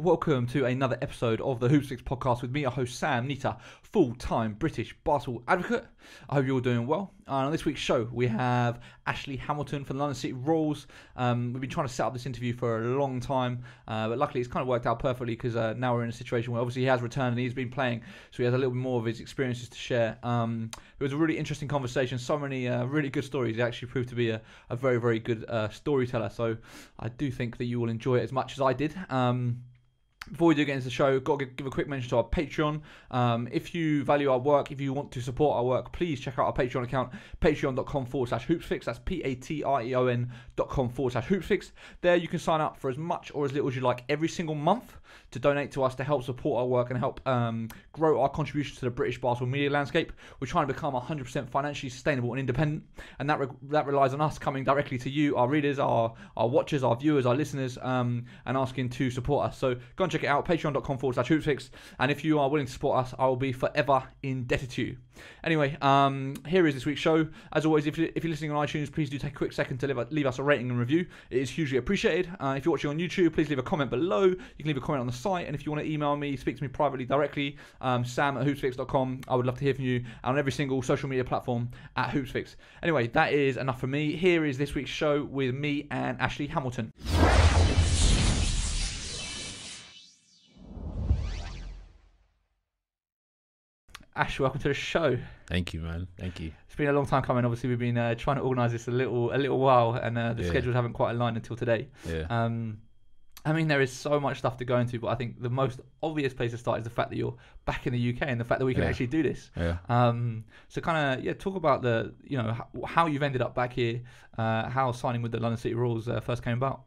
Welcome to another episode of the Hoopsfix podcast with me, your host Sam Nita, full-time British basketball advocate. I hope you're all doing well. On this week's show, we have Ashley Hamilton from the London City Royals. We've been trying to set up this interview for a long time, but luckily it's kind of worked out perfectly because now we're in a situation where obviously he has returned and he's been playing, so he has a little bit more of his experiences to share. It was a really interesting conversation, so many really good stories. He actually proved to be a very, very good storyteller, so I do think that you will enjoy it as much as I did. Before we do get into the show, got to give a quick mention to our Patreon. If you value our work, if you want to support our work, please check out our Patreon account, patreon.com/hoopsfix. That's patreon.com/hoopsfix. There you can sign up for as much or as little as you like every single month to donate to us to help support our work and help grow our contribution to the British basketball media landscape. We're trying to become 100% financially sustainable and independent, and that relies on us coming directly to you, our readers, our watchers, our viewers, our listeners, and asking to support us. So go and check it out, patreon.com/hoopsfix, and if you are willing to support us, I will be forever indebted to you. Anyway, here is this week's show. As always, if you're listening on iTunes, please do take a quick second to leave us a rating and review. It is hugely appreciated. If you're watching on YouTube, please leave a comment below. You can leave a comment on the site, and if you want to email me, speak to me privately directly, sam@hoopsfix.com. I would love to hear from you on every single social media platform at Hoopsfix. Anyway, that is enough from me. Here is this week's show with me and Ashley Hamilton. Ash, welcome to the show. Thank you, man. Thank you. It's been a long time coming. Obviously, we've been trying to organise this a little while, and the schedules haven't quite aligned until today. Yeah. I mean, there is so much stuff to go into, but I think the most obvious place to start is the fact that you're back in the UK and the fact that we can actually do this. Yeah. So kind of talk about how you've ended up back here, how signing with the London City Royals first came about.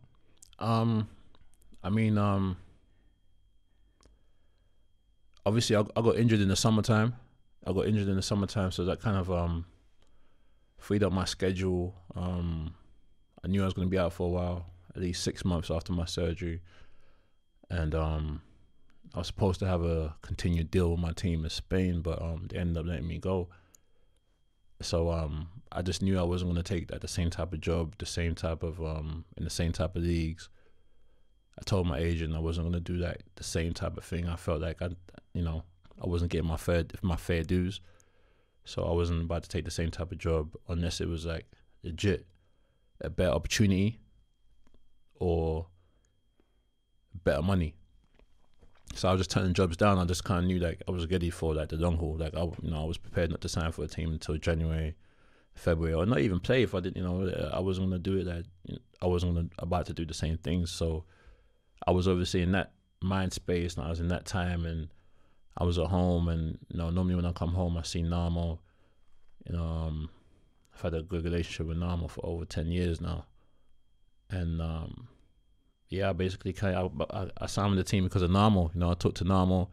Obviously, I got injured in the summertime. So that kind of freed up my schedule. I knew I was going to be out for a while, at least 6 months after my surgery. And I was supposed to have a continued deal with my team in Spain, but they ended up letting me go. So I just knew I wasn't going to take the same type of job, the same type of in the same type of leagues. I told my agent I wasn't going to do the same type of thing. I felt like I wasn't getting my fair dues, so I wasn't about to take the same type of job unless it was like legit a better opportunity or better money. So I was just turning jobs down. I just kind of knew I was ready for the long haul. I was prepared not to sign for a team until January, February, or not even play if I didn't. I wasn't gonna do it. I wasn't about to do the same things. So I was obviously in that mind space, and I was in that time, and I was at home. And normally when I come home, I see Namo. I've had a good relationship with Namo for over 10 years now, and basically I signed with the team because of Namo. I talked to Namo.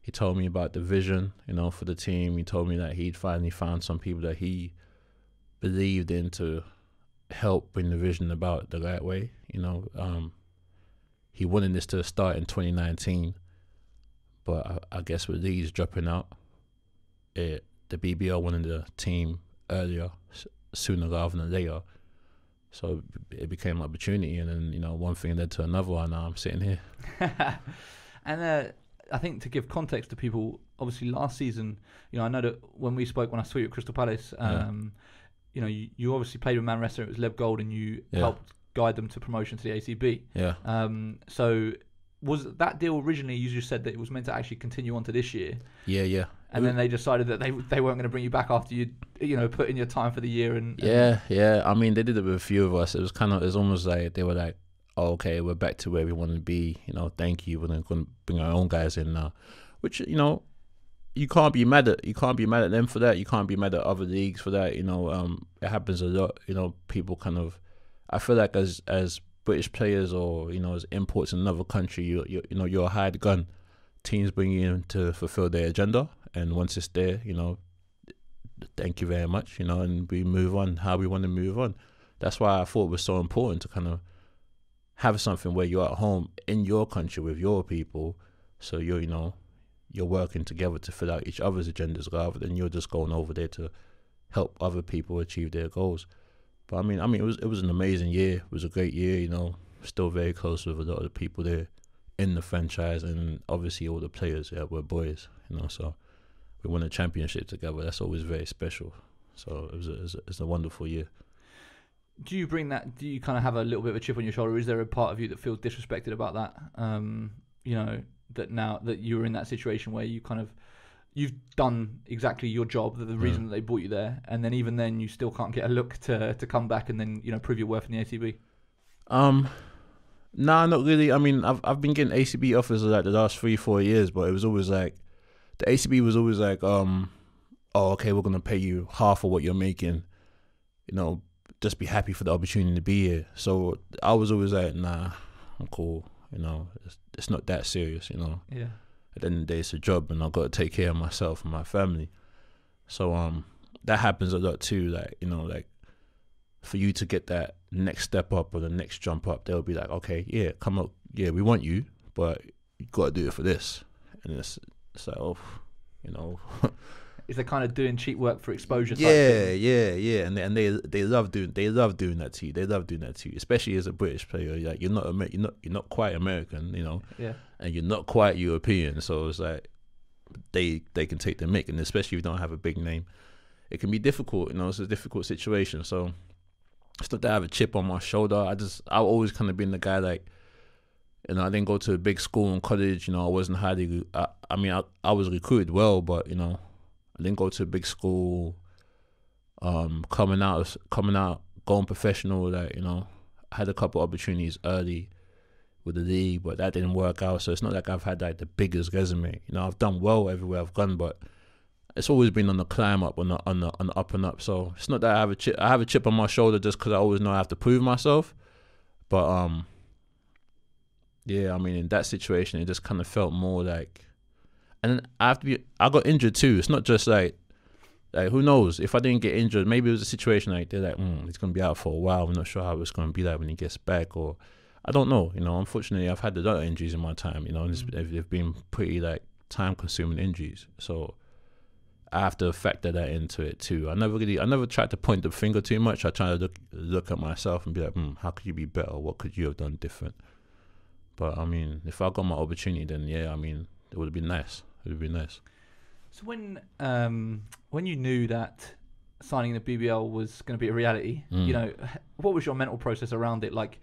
He told me about the vision, for the team. He told me that he'd finally found some people that he believed in to help bring the vision about the right way. He wanted this to start in 2019, but I guess with these dropping out, the BBL wanted the team earlier, sooner rather than later. So it became an opportunity, and then one thing led to another, and now I'm sitting here. And I think to give context to people, obviously last season, I know that when I saw you at Crystal Palace, you obviously played with Manchester. It was Lev Gold, and you helped guide them to promotion to the ACB. Yeah. So was that deal originally, you just said that it was meant to actually continue on to this year? Yeah. And then they decided that they weren't going to bring you back after you put in your time for the year and Yeah. I mean, they did it with a few of us. It was almost like they were like, oh, okay, we're back to where we want to be. Thank you. We're going to bring our own guys in now, which you can't be mad at. You can't be mad at them for that. You can't be mad at other leagues for that. It happens a lot. People kind of. I feel like as British players or as imports in another country, you're a hired gun. Teams bring you in to fulfill their agenda, and once it's there, thank you very much, and we move on how we want to move on. That's why I thought it was so important to kind of have something where you're at home in your country with your people, so you're working together to fill out each other's agendas rather than you're just going over there to help other people achieve their goals. But I mean, it was an amazing year. It was a great year. Still very close with a lot of the people there in the franchise, and obviously all the players, were boys, so we won a championship together. That's always very special. So it's a wonderful year. Do you bring that? Do you kind of have a little bit of a chip on your shoulder? Is there a part of you that feels disrespected about that? That now that you're in that situation where you've done exactly your job, the reason that they brought you there, and then even then you still can't get a look to come back and then prove your worth in the ACB. Nah, not really. I mean, I've been getting ACB offers like the last 3-4 years, but it was always like the ACB was always like, oh, okay, we're gonna pay you half of what you're making, just be happy for the opportunity to be here. So I was always like, nah, I'm cool. It's not that serious. Yeah. At the end of the day, it's a job, and I've got to take care of myself and my family. So that happens a lot too. Like for you to get that next step up or the next jump up, they'll be like, okay, yeah, come up, yeah, we want you, but you got to do it for this. And it's like, oh, Is they kind of doing cheap work for exposure? Yeah, and they love doing that to you. They love doing that to you, especially as a British player. Like you're not quite American, Yeah. And you're not quite European. So it's like they can take the mick, and especially if you don't have a big name, it can be difficult. It's a difficult situation. So it's not that I have a chip on my shoulder. I've always kind of been the guy like, I didn't go to a big school in college. I wasn't highly. I was recruited well, but I didn't go to a big school. Coming out, going professional. Like I had a couple opportunities early with the league, but that didn't work out. So it's not like I've had like the biggest resume. I've done well everywhere I've gone, but it's always been on the climb up, on the up and up. So it's not that I have a chip. I have a chip on my shoulder just because I always know I have to prove myself. But yeah, in that situation, it just kind of felt more like. And I got injured too. It's not just like who knows, if I didn't get injured, maybe it was a situation like they're like, he's gonna be out for a while. We're not sure how it's gonna be like when he gets back, or I don't know. Unfortunately, I've had a lot of injuries in my time. They've been pretty like time-consuming injuries. So I have to factor that into it too. I never tried to point the finger too much. I try to look at myself and be like, how could you be better? What could you have done different? But if I got my opportunity, then yeah, it would have been nice. It would be nice. So when you knew that signing the BBL was going to be a reality, what was your mental process around it? Like,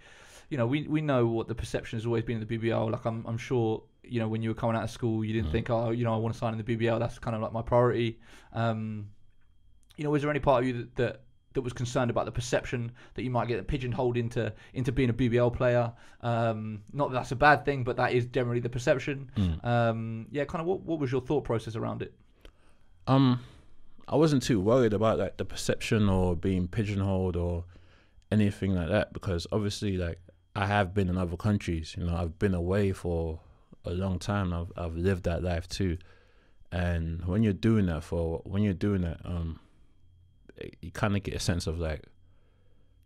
we know what the perception has always been of the BBL. Like, I'm sure, when you were coming out of school, you didn't think, I want to sign in the BBL. That's kind of like my priority. Was there any part of you that was concerned about the perception that you might get pigeonholed into being a BBL player? Not that that's a bad thing, but that is generally the perception. What was your thought process around it? I wasn't too worried about like the perception or being pigeonholed or anything like that, because obviously like I have been in other countries. I've been away for a long time. I've lived that life too, and when you're doing that, you kind of get a sense of like,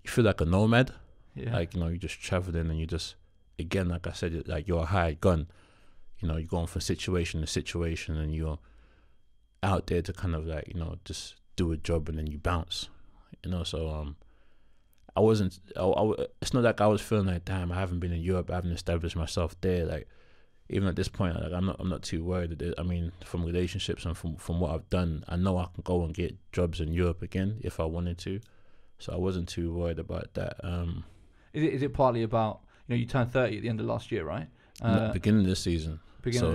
you feel like a nomad. Yeah. Like, you just traveling and you just, again, like I said, like you're a hired gun. You're going from situation to situation, and you're out there to kind of like, just do a job and then you bounce. So I wasn't, it's not like I was feeling like, damn, I haven't been in Europe, I haven't established myself there. Like, even at this point, like I'm not too worried. From relationships and from what I've done, I know I can go and get jobs in Europe again if I wanted to. So I wasn't too worried about that. Is it partly about, you turned 30 at the end of last year, right? Beginning of this season,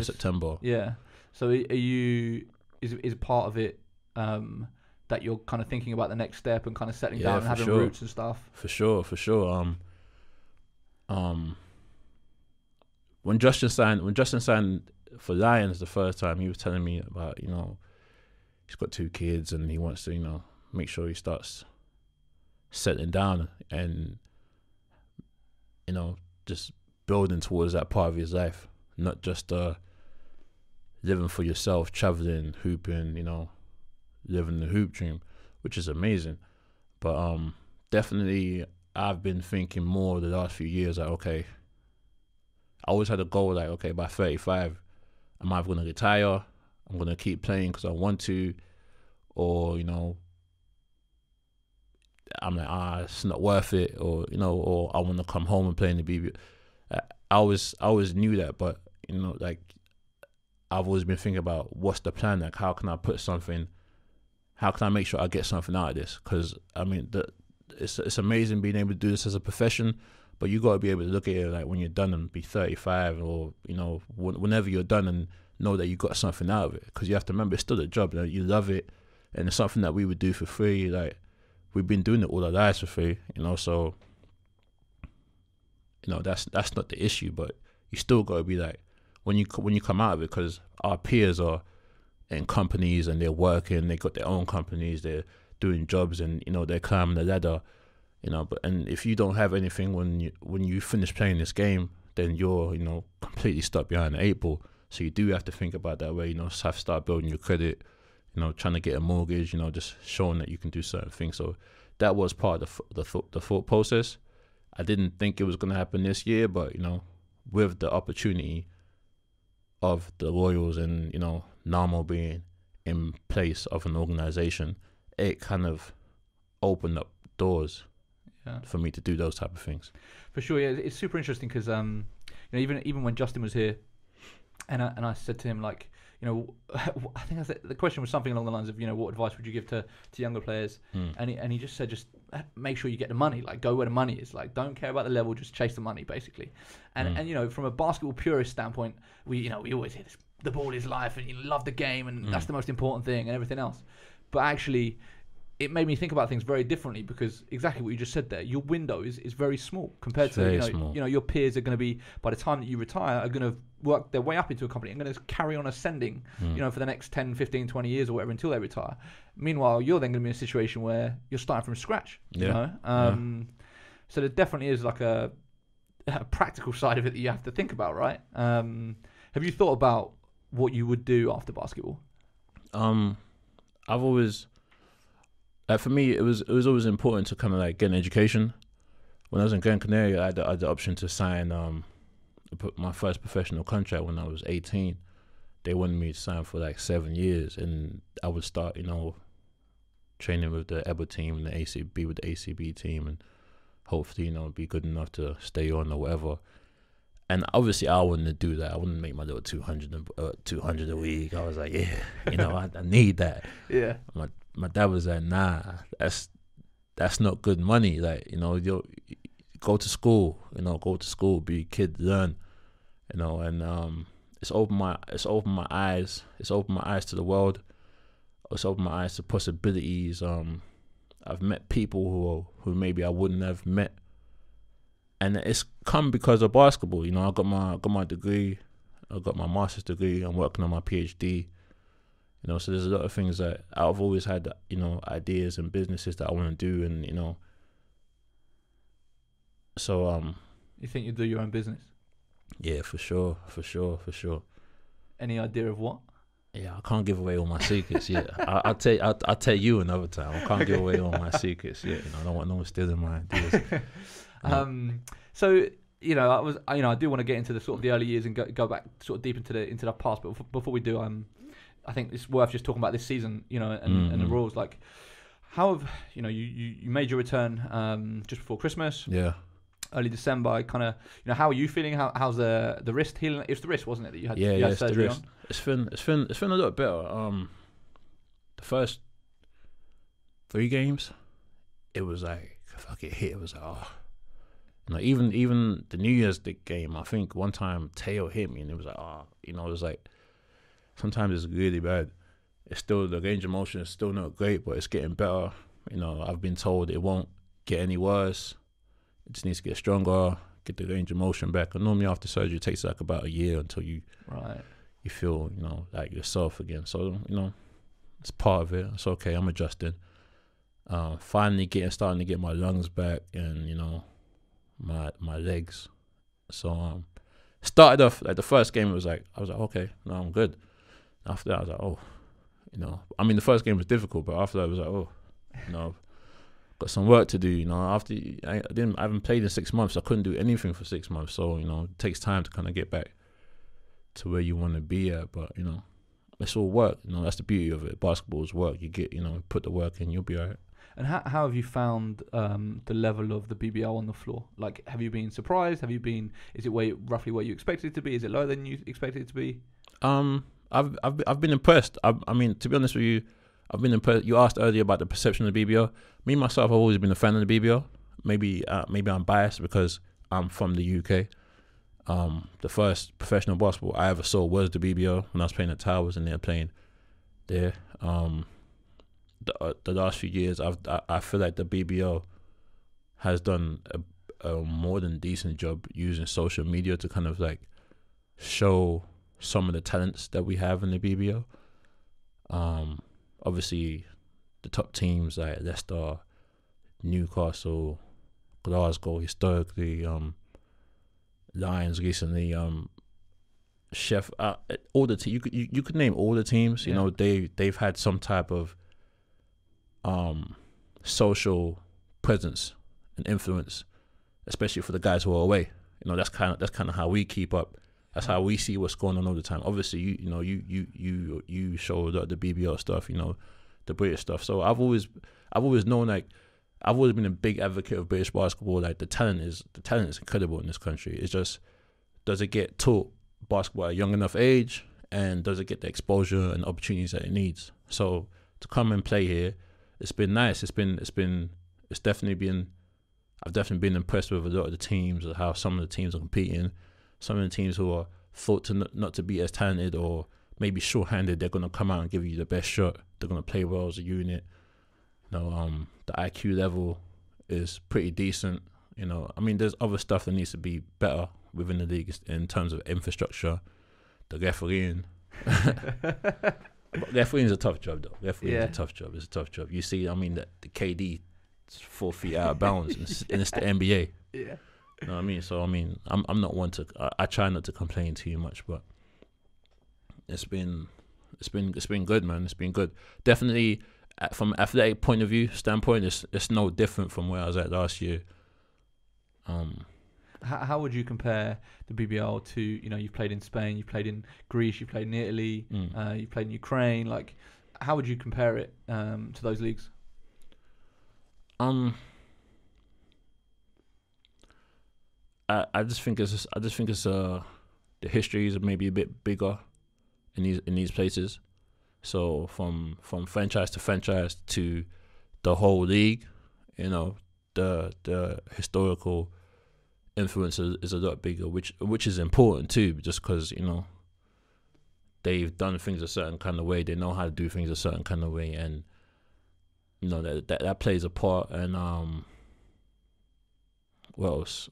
September. Yeah. So is part of it that you're kind of thinking about the next step and kind of settling down and having roots and stuff? For sure. When Justin signed for Lions the first time, he was telling me about, he's got 2 kids and he wants to, make sure he starts settling down and, just building towards that part of his life, not just living for yourself, traveling, hooping, living the hoop dream, which is amazing. But definitely I've been thinking more the last few years, like, okay, I always had a goal like, okay, by 35, I'm either going to retire, I'm going to keep playing because I want to, or, I'm like, it's not worth it, or, or I want to come home and play in the BBL. I always knew that, but like I've always been thinking about what's the plan, like how can I make sure I get something out of this? Because I mean, it's amazing being able to do this as a profession, but you got to be able to look at it like when you're done and be 35, or whenever you're done, and know that you got something out of it. Because you have to remember, it's still a job. You love it, and it's something that we would do for free. Like we've been doing it all our lives for free, so that's not the issue. But you still got to be like, when you come out of it, because our peers are in companies and they're working, they got their own companies, they're doing jobs, and they're climbing the ladder, and if you don't have anything when you finish playing this game, then you're completely stuck behind the 8 ball. So you do have to think about that way, have to start building your credit, trying to get a mortgage, just showing that you can do certain things. So that was part of the thought process. I didn't think it was going to happen this year, but with the opportunity of the Royals and NAMO being in place of an organization, it kind of opened up doors for me to do those type of things. For sure, yeah, it's super interesting because even when Justin was here, and I said to him, like, I think the question was something along the lines of, what advice would you give to younger players? And he just said, just make sure you get the money, like go where the money is, like don't care about the level, just chase the money, basically. And from a basketball purist standpoint, we always hear this, the ball is life, and you love the game, and that's the most important thing, and everything else. But actually, it made me think about things very differently, because exactly what you just said there, your window is very small compared to small. Your peers are going to be, by the time that you retire, are going to work their way up into a company and going to carry on ascending for the next 10, 15, 20 years or whatever until they retire. Meanwhile, you're then going to be in a situation where you're starting from scratch. So there definitely is like a practical side of it that you have to think about, right? Have you thought about what you would do after basketball? I've always, for me, it was always important to kind of like get an education. When I was in Gran Canaria, I had the option to sign my first professional contract when I was 18. They wanted me to sign for like 7 years, and I would start, training with the EBA team and the ACB with the ACB team, and hopefully, be good enough to stay on or whatever. And obviously, I wouldn't do that. I wouldn't make my little 200 a week. I was like, yeah, I need that. Yeah. My dad was like, nah, that's not good money. Like, you go to school, be a kid, learn, and it's opened my eyes. It's opened my eyes to the world. It's opened my eyes to possibilities. I've met people who maybe I wouldn't have met, and it's come because of basketball. I got my degree, I got my master's degree. I'm working on my PhD. So there's a lot of things that I've always had, ideas and businesses that I want to do, and so You think you'd do your own business? Yeah, for sure. Any idea of what? Yeah, I can't give away all my secrets yet. I'll tell you another time. I can't give away all my secrets yet. I don't want no one stealing my ideas. So I do want to get into the sort of the early years and go back sort of deep into the past. But before we do, I think it's worth just talking about this season, and the Royals. Like, how have you made your return just before Christmas? Yeah. Early December, kind of, how are you feeling? How's the wrist healing? It's the wrist, wasn't it, that you had? Yeah, you had it's the surgery wrist. on? It's been a lot better. The first 3 games, it was like, fuck it hit. It was like, even the New Year's game. I think one time Teo hit me, and it was like, it was like, sometimes it's really bad. It's still, the range of motion is still not great, but it's getting better. I've been told it won't get any worse. It just needs to get stronger, get the range of motion back. And normally after surgery, it takes like about a year until you feel, like yourself again. So, it's part of it. It's okay. I'm adjusting. Finally starting to get my lungs back and, my legs. So, started off, like the first game, I was like, okay, no, I'm good. After that, I was like, the first game was difficult, but after that, I was like, got some work to do. After I haven't played in 6 months, I couldn't do anything for 6 months. So, it takes time to kind of get back to where you want to be at. But, it's all work. That's the beauty of it. Basketball is work. You get, put the work in, you'll be all right. And how have you found the level of the BBL on the floor? Like, have you been surprised? Is it roughly where you expected it to be? Is it lower than you expected it to be? I've been impressed. I mean, to be honest with you, I've been impressed. You asked earlier about the perception of the BBL. Me myself, I've always been a fan of the BBL. Maybe I'm biased because I'm from the UK. The first professional basketball I ever saw was the BBL when I was playing at Towers, and they're playing there. The last few years, I feel like the BBL has done a more than decent job using social media to kind of like show some of the talents that we have in the BBL. Obviously, the top teams like Leicester, Newcastle, Glasgow, historically, Lions recently, all the teams. You could name all the teams. You know, they've had some type of social presence and influence, especially for the guys who are away. You know, that's kind of how we keep up. That's how we see what's going on all the time. Obviously, you show the BBL stuff, you know, the British stuff. So I've always known, like, I've always been a big advocate of British basketball. Like, the talent is incredible in this country. It's just, does it get taught basketball at a young enough age, and does it get the exposure and opportunities that it needs? So to come and play here, it's been nice. I've definitely been impressed with a lot of the teams, or how some of the teams are competing. Some of the teams who are thought to not to be as talented or maybe short-handed, they're going to come out and give you the best shot. They're going to play well as a unit. You know, the IQ level is pretty decent. You know, I mean, there's other stuff that needs to be better within the league in terms of infrastructure, the refereeing. But refereeing is a tough job, though. Refereeing is a tough job. It's a tough job. You see, I mean, the KD is 4 feet out of bounds, and it's the NBA. Yeah. You know what I mean? So, I mean, I'm not one to... I try not to complain too much, but it's been good, man. It's been good. Definitely, from an athletic point of view, standpoint, it's no different from where I was at last year. How would you compare the BBL to, you know, you've played in Spain, you've played in Greece, you've played in Italy, you've played in Ukraine. Like, how would you compare it to those leagues? I just think it's the histories are maybe a bit bigger in these places. So from franchise to franchise to the whole league, you know, the historical influence is a lot bigger, which is important too, just because, you know, they've done things a certain kind of way, they know how to do things a certain kind of way, and you know that plays a part. And what else?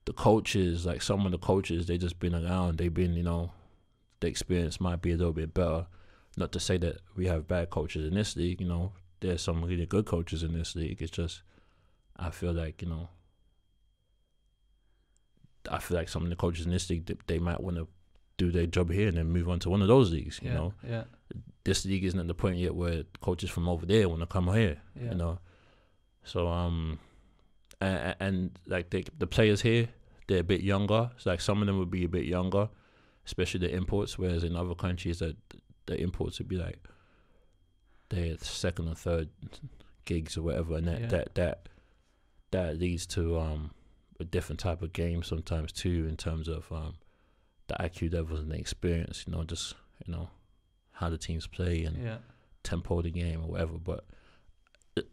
The coaches, like some of the coaches, they just been around. They've been, you know, the experience might be a little bit better. Not to say that we have bad coaches in this league. You know, there's some really good coaches in this league. It's just, I feel like, you know, some of the coaches in this league, they might want to do their job here and then move on to one of those leagues. You know, this league isn't at the point yet where coaches from over there want to come here. You know, so and like the players here, they're a bit younger. So like some of them would be a bit younger, especially the imports. Whereas in other countries, that the imports would be like their second or third gigs or whatever, and that leads to a different type of game sometimes too, in terms of the IQ levels and the experience. You know, just, you know, how the teams play and tempo of the game or whatever. But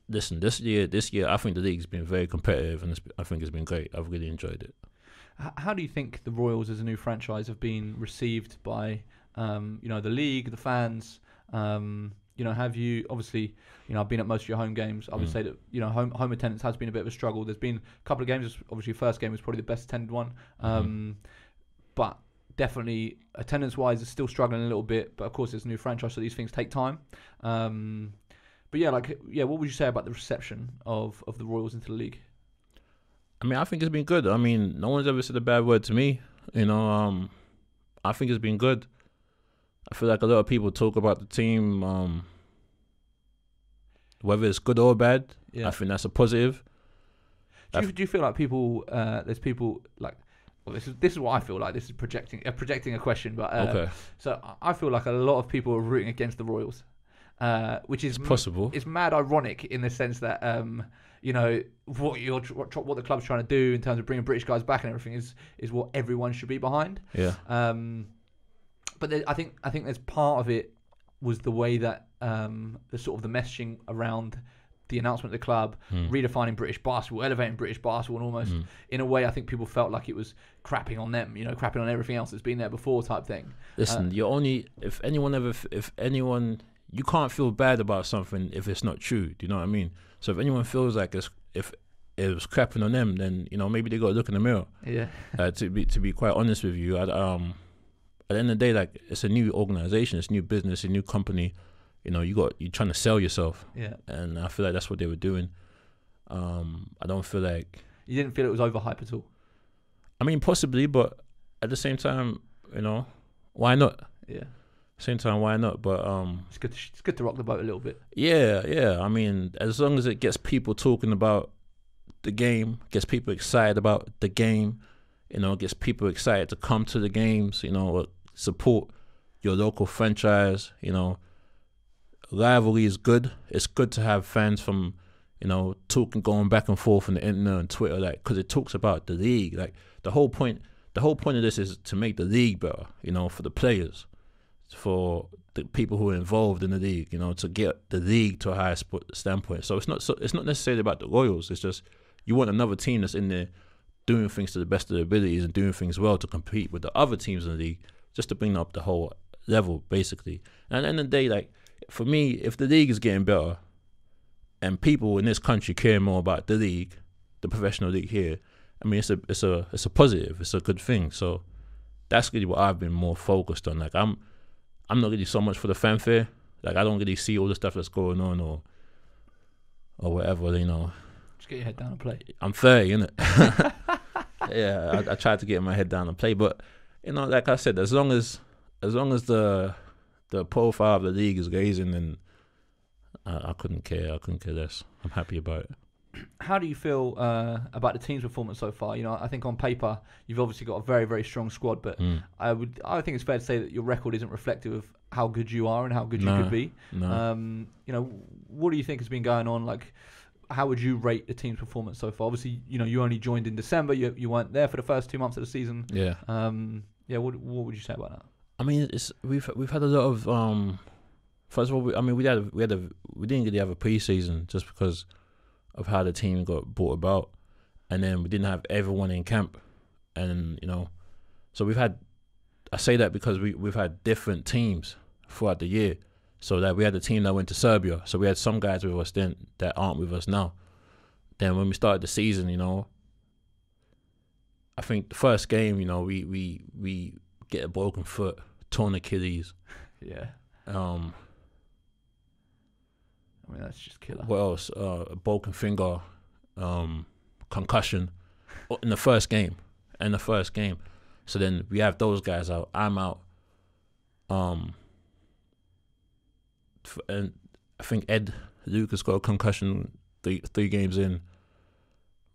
listen, this year, I think the league's been very competitive, and I think it's been great. I've really enjoyed it. How do you think the Royals as a new franchise have been received by, you know, the league, the fans? You know, have you, obviously, you know, I've been at most of your home games. I would say that, you know, home attendance has been a bit of a struggle. There's been a couple of games. Obviously, first game was probably the best attended one. But definitely, attendance-wise, it's still struggling a little bit. But of course, it's a new franchise, so these things take time. But what would you say about the reception of the Royals into the league? I mean, I think it's been good. I mean, no one's ever said a bad word to me. You know, I think it's been good. I feel like a lot of people talk about the team, whether it's good or bad. I think that's a positive. Do you feel like people? There's people like. Well, this is what I feel like. This is projecting a question, but okay. So I feel like a lot of people are rooting against the Royals. which is possible. It's mad ironic in the sense that what the club's trying to do in terms of bringing British guys back and everything is what everyone should be behind. Yeah. But I think there's part of it was the way that the sort of the messaging around the announcement of the club, redefining British basketball, elevating British basketball, and almost in a way I think people felt like it was crapping on them, crapping on everything else that's been there before type thing. Listen, if anyone, you can't feel bad about something if it's not true. Do you know what I mean? So if anyone feels like if it was crapping on them, then maybe they got to look in the mirror. Yeah. To be quite honest with you, at the end of the day, like, it's a new organization, it's a new business, a new company. You're trying to sell yourself. Yeah. And I feel like that's what they were doing. I don't feel like... You didn't feel it was overhyped at all? I mean, possibly, but at the same time, why not? Yeah. Same time, why not? But it's good to rock the boat a little bit. Yeah. I mean, as long as it gets people talking about the game, gets people excited about the game, gets people excited to come to the games, support your local franchise, rivalry is good. It's good to have fans from, going back and forth on the internet and Twitter, like, because it talks about the league. Like, the whole point of this is to make the league better, for the players, for the people who are involved in the league, to get the league to a higher standpoint. So it's not necessarily about the Royals. It's just you want another team that's in there doing things to the best of their abilities and doing things well to compete with the other teams in the league, just to bring up the whole level, basically. And at the end of the day, like, for me, if the league is getting better and people in this country care more about the league, the professional league here, I mean, it's a positive, it's a good thing. So that's really what I've been more focused on. Like, I'm not really so much for the fanfare. Like, I don't really see all the stuff that's going on or whatever, Just get your head down and play. I'm 30, innit? Yeah, I tried to get my head down and play, but like I said, as long as the profile of the league is raising, then I couldn't care. I couldn't care less. I'm happy about it. How do you feel about the team's performance so far? I think on paper you've obviously got a very, very strong squad, but I think it's fair to say that your record isn't reflective of how good you are and how good you could be. No. What do you think has been going on? Like, how would you rate the team's performance so far? Obviously, you only joined in December. You weren't there for the first 2 months of the season. Yeah. What would you say about that? I mean, we've had a lot of first of all, we didn't really have a preseason just because of how the team got brought about, and then we didn't have everyone in camp, and so I say that because we've had different teams throughout the year. So that we had a team that went to Serbia, so we had some guys with us then that aren't with us now. Then when we started the season, I think the first game, we get a broken foot, torn Achilles. Yeah. That's just killer. What else? A broken finger, concussion in the first game. So then we have those guys out. I'm out. And I think Ed Lucas got a concussion three games in.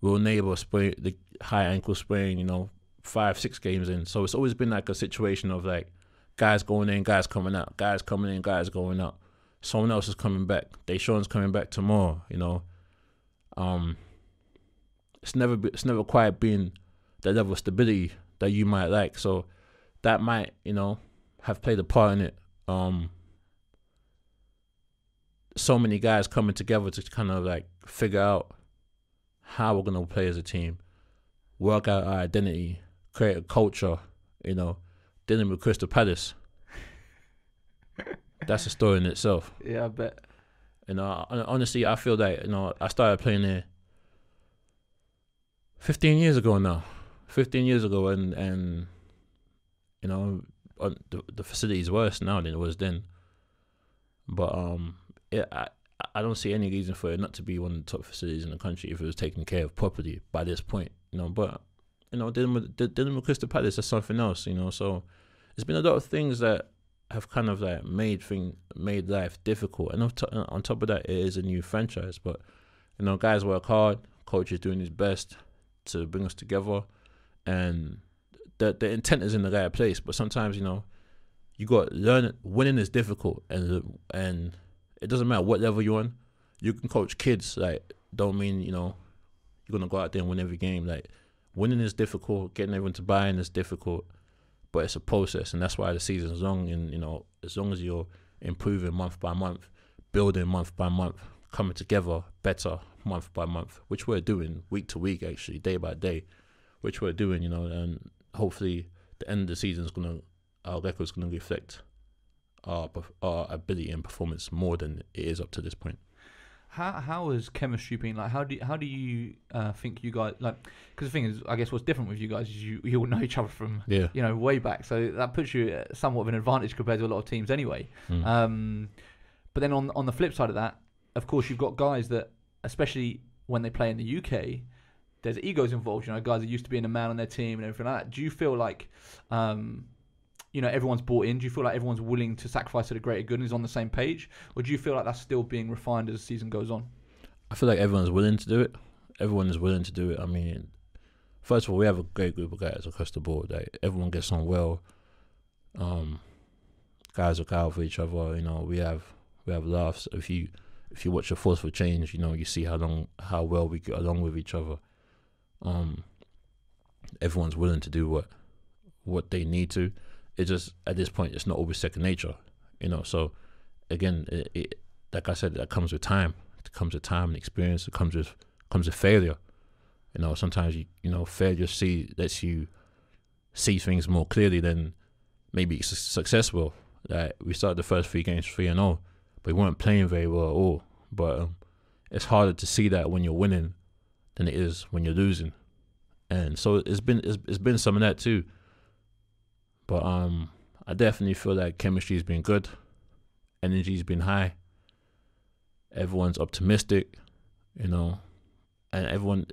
Will Neighbor sprain the high ankle sprain, 5-6 games in. So it's always been like a situation of like guys going in, guys coming out, guys coming in, guys going out. Someone else is coming back. Deshaun's coming back tomorrow. It's never quite been the level of stability that you might like. So that might have played a part in it. So many guys coming together to kind of like figure out how we're gonna play as a team, work out our identity, create a culture. Dealing with Crystal Palace. That's a story in itself. Yeah, I bet. Honestly, I feel that I started playing there 15 years ago now. 15 years ago, and the facility is worse now than it was then. But I don't see any reason for it not to be one of the top facilities in the country if it was taken care of properly by this point. But dealing with Crystal Palace is something else. So there's been a lot of things that have kind of like made life difficult, and on top of that, it is a new franchise. But guys work hard. Coach is doing his best to bring us together, and the intent is in the right place. But sometimes you got to learn. Winning is difficult, and it doesn't matter what level you're on. You can coach kids. Like, don't mean, you know, you're gonna go out there and win every game. Like, winning is difficult. Getting everyone to buy in is difficult. But it's a process, and that's why the season's long. And, you know, as long as you're improving month by month, building month by month, coming together better month by month, which we're doing week to week, actually, day by day, which we're doing, you know, and hopefully the end of the season is our record's gonna reflect our ability and performance more than it is up to this point. How has chemistry been? Like, how do you think you guys, like, because the thing is, I guess what's different with you guys is you all know each other from you know, way back, so that puts you at somewhat of an advantage compared to a lot of teams anyway. But then on the flip side of that, of course, you've got guys that, especially when they play in the UK, there's egos involved. You know, guys that used to being a man on their team and everything like that. Do you feel like you know, everyone's bought in? Do you feel like everyone's willing to sacrifice to the greater good and is on the same page? Or do you feel like that's still being refined as the season goes on? I feel like everyone's willing to do it. Everyone is willing to do it. I mean, first of all, we have a great group of guys across the board. Like, everyone gets on well. Guys look out for each other. You know, we have laughs. If you watch a Force for Change, you know, you see how well we get along with each other. Everyone's willing to do what they need to. It just, at this point, it's not always second nature, you know. So again, it like I said, that comes with time. It comes with time and experience. It comes with failure. You know, sometimes you know, failure lets you see things more clearly than maybe success will. Like, we started the first 3 games 3-0, but we weren't playing very well at all. But it's harder to see that when you're winning than it is when you're losing. And so it's been some of that too. But I definitely feel like chemistry's been good, energy's been high, everyone's optimistic, you know, and everyone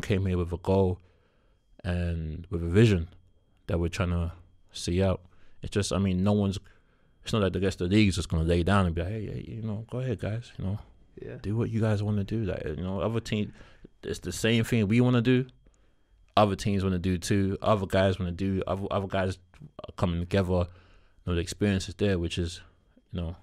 came here with a goal and with a vision that we're trying to see out. It's just, I mean, it's not like the rest of the league's just gonna lay down and be like, hey, you know, go ahead, guys, you know, do what you guys want to do. Like, you know, other teams, it's the same thing we want to do. Other teams want to do too. Other guys want to do. Other guys are coming together. You know, the experience is there, which is, you know,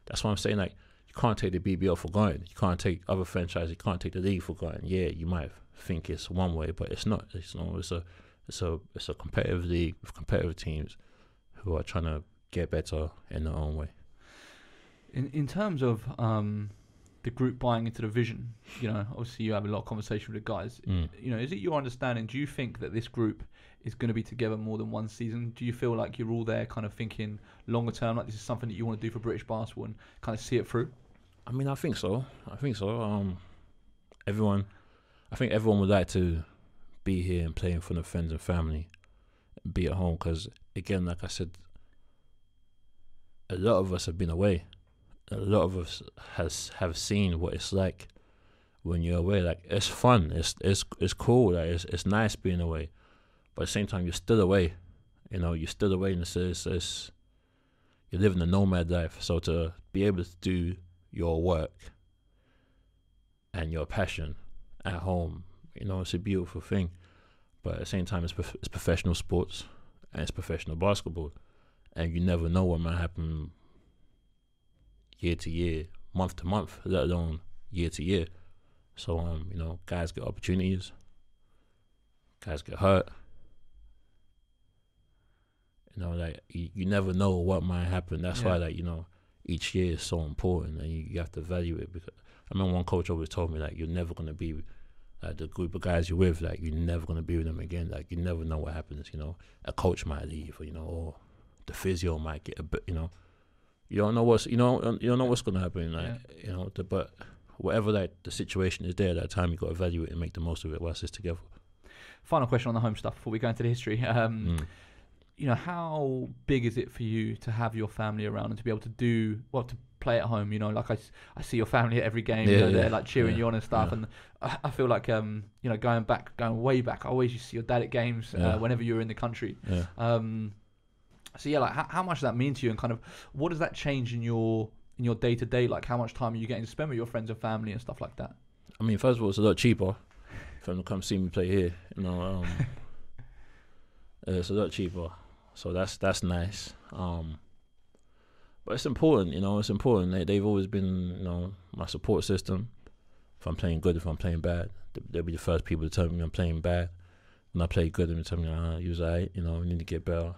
that's why I'm saying, like, you can't take the BBL for granted. You can't take other franchises. You can't take the league for granted. Yeah, you might think it's one way, but it's not. It's a competitive league with competitive teams who are trying to get better in their own way. In terms of the group buying into the vision, you know, obviously you have a lot of conversation with the guys. You know, is it your understanding, do you think that this group is going to be together more than one season? Do you feel like you're all there kind of thinking longer term, like this is something that you want to do for British basketball and kind of see it through? I mean, I think so. I think everyone would like to be here and play in front of friends and family, and be at home, because, again, like I said, a lot of us have been away. A lot of us have seen what it's like when you're away. Like, it's fun, it's cool, like, it's nice being away, but at the same time you're still away. You know, you're still away, and it's you're living a nomad life. So to be able to do your work and your passion at home, you know, it's a beautiful thing. But at the same time, it's professional sports and it's professional basketball, and you never know what might happen year to year, month to month, let alone year to year. So, you know, guys get opportunities, guys get hurt. You know, like, you never know what might happen. That's why, like, you know, each year is so important, and you have to value it. Because I remember one coach always told me, like, you're never going to be, like, the group of guys you're with, like, you're never going to be with them again. Like, you never know what happens, you know. A coach might leave, or, you know, or the physio might get a bit, you know. You don't know what's going to happen, like, you know. But whatever, like, the situation is there at that time, you got to value it and make the most of it whilst it's together. Final question on the home stuff before we go into the history. You know, how big is it for you to have your family around and to be able to do, well, to play at home? You know, like, I see your family at every game. They're like cheering you on and stuff. And I feel like, you know, going way back, I always used to see your dad at games whenever you were in the country. So yeah, like, how much does that mean to you, and kind of what does that change in your day to day? Like, how much time are you getting to spend with your friends and family and stuff like that? I mean, first of all, it's a lot cheaper for them to come see me play here. You know, it's a lot cheaper, so that's nice. But But it's important, you know. It's important. They've always been, you know, my support system. If I'm playing good, if I'm playing bad, they'll be the first people to tell me I'm playing bad. When I play good, they tell me, you was alright, you know, we need to get better.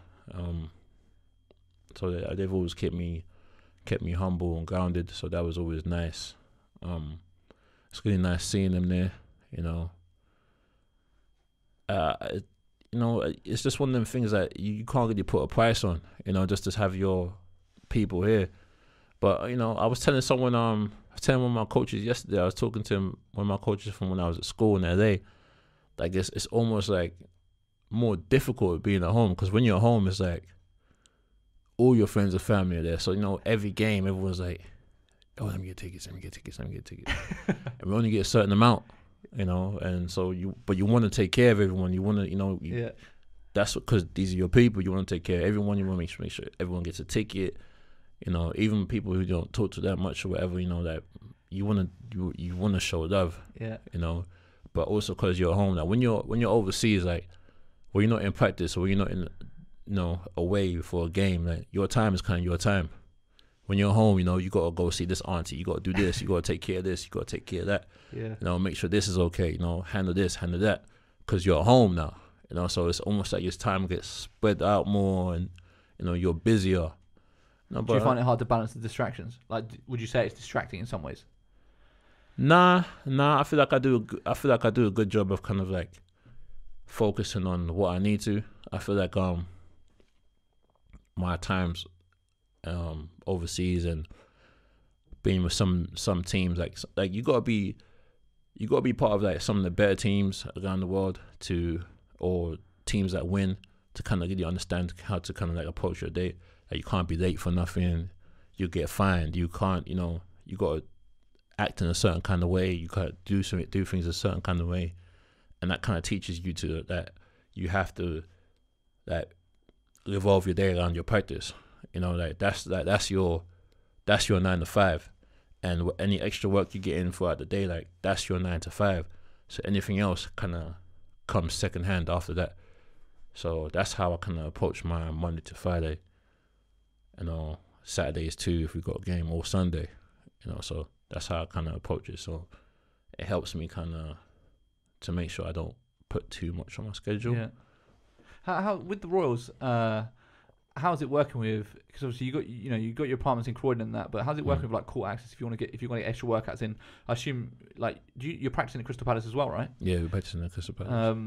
So they've always kept me humble and grounded. So that was always nice. It's really nice seeing them there, you know. You know, it's just one of them things that you can't really put a price on, you know, just to have your people here. But, you know, I was telling one of my coaches yesterday, I was talking to him, one of my coaches from when I was at school in LA. Like, it's almost like more difficult being at home, because when you're at home, it's like all your friends and family are there. So, you know, every game, everyone's like, oh, let me get tickets. And we only get a certain amount, you know, and so you want to take care of everyone. You want to, you know, that's because these are your people. You want to take care of everyone. You want to make sure everyone gets a ticket. You know, even people who don't talk to that much or whatever, you know, that you want to show love. Yeah. You know, but also because you're at home now. When you're overseas, like, when you're not in practice or when you're not in, you know, away for a game, like, your time is kind of your time. When you're home, you know, you got to go see this auntie. You got to do this. You got to take care of this. You got to take care of that. Yeah. You know, make sure this is okay. You know, handle this, handle that. Because you're at home now. You know, so it's almost like your time gets spread out more and, you know, you're busier. No, do you find it hard to balance the distractions? Like, would you say it's distracting in some ways? Nah. I feel like I do a good job of kind of like focusing on what I need to. I feel like my times overseas and being with some teams, like you gotta be part of like some of the better teams around the world or teams that win, to kind of really understand how to kind of like approach your day. Like, you can't be late for nothing. You get fined. You can't, you know, you got to act in a certain kind of way. You can't do things a certain kind of way. And that kind of teaches you that you have to like revolve your day around your practice. You know, like that's your 9 to 5. And any extra work you get in throughout the day, like, that's your 9 to 5. So anything else kind of comes second hand after that. So that's how I kind of approach my Monday to Friday. You know, Saturdays too, if we got a game, or Sunday, you know, so that's how I kind of approach it. So it helps me kind of to make sure I don't put too much on my schedule. Yeah. How with the Royals, how's it working with? Because obviously you got your apartments in Croydon and that, but how's it working with like court access? If you want to get extra workouts in, I assume like you're practicing at Crystal Palace as well, right? Yeah, we're practicing at Crystal Palace.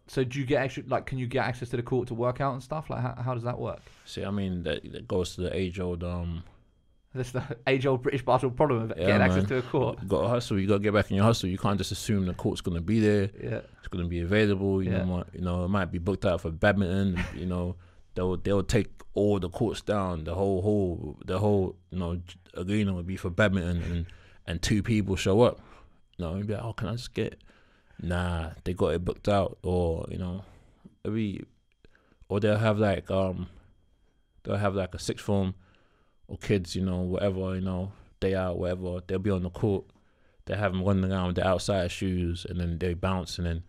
So do you get extra, like, can you get access to the court to work out and stuff? Like, how does that work? See, I mean, that goes to the age-old... That's the age-old British basketball problem of getting access to a court. You got to hustle. You got to get back in your hustle. You can't just assume the court's going to be there. Yeah. It's going to be available. You know, it might be booked out for badminton. You know, they'll take all the courts down. The whole you know, arena would be for badminton, and 2 people show up. You know, you'd be like, oh, can I just get... Nah, they got it booked out, or, you know, or they'll have like a sixth form or kids, you know, whatever, you know, day out, whatever. They'll be on the court. They have them running around with their outside shoes, and then they bounce, and then,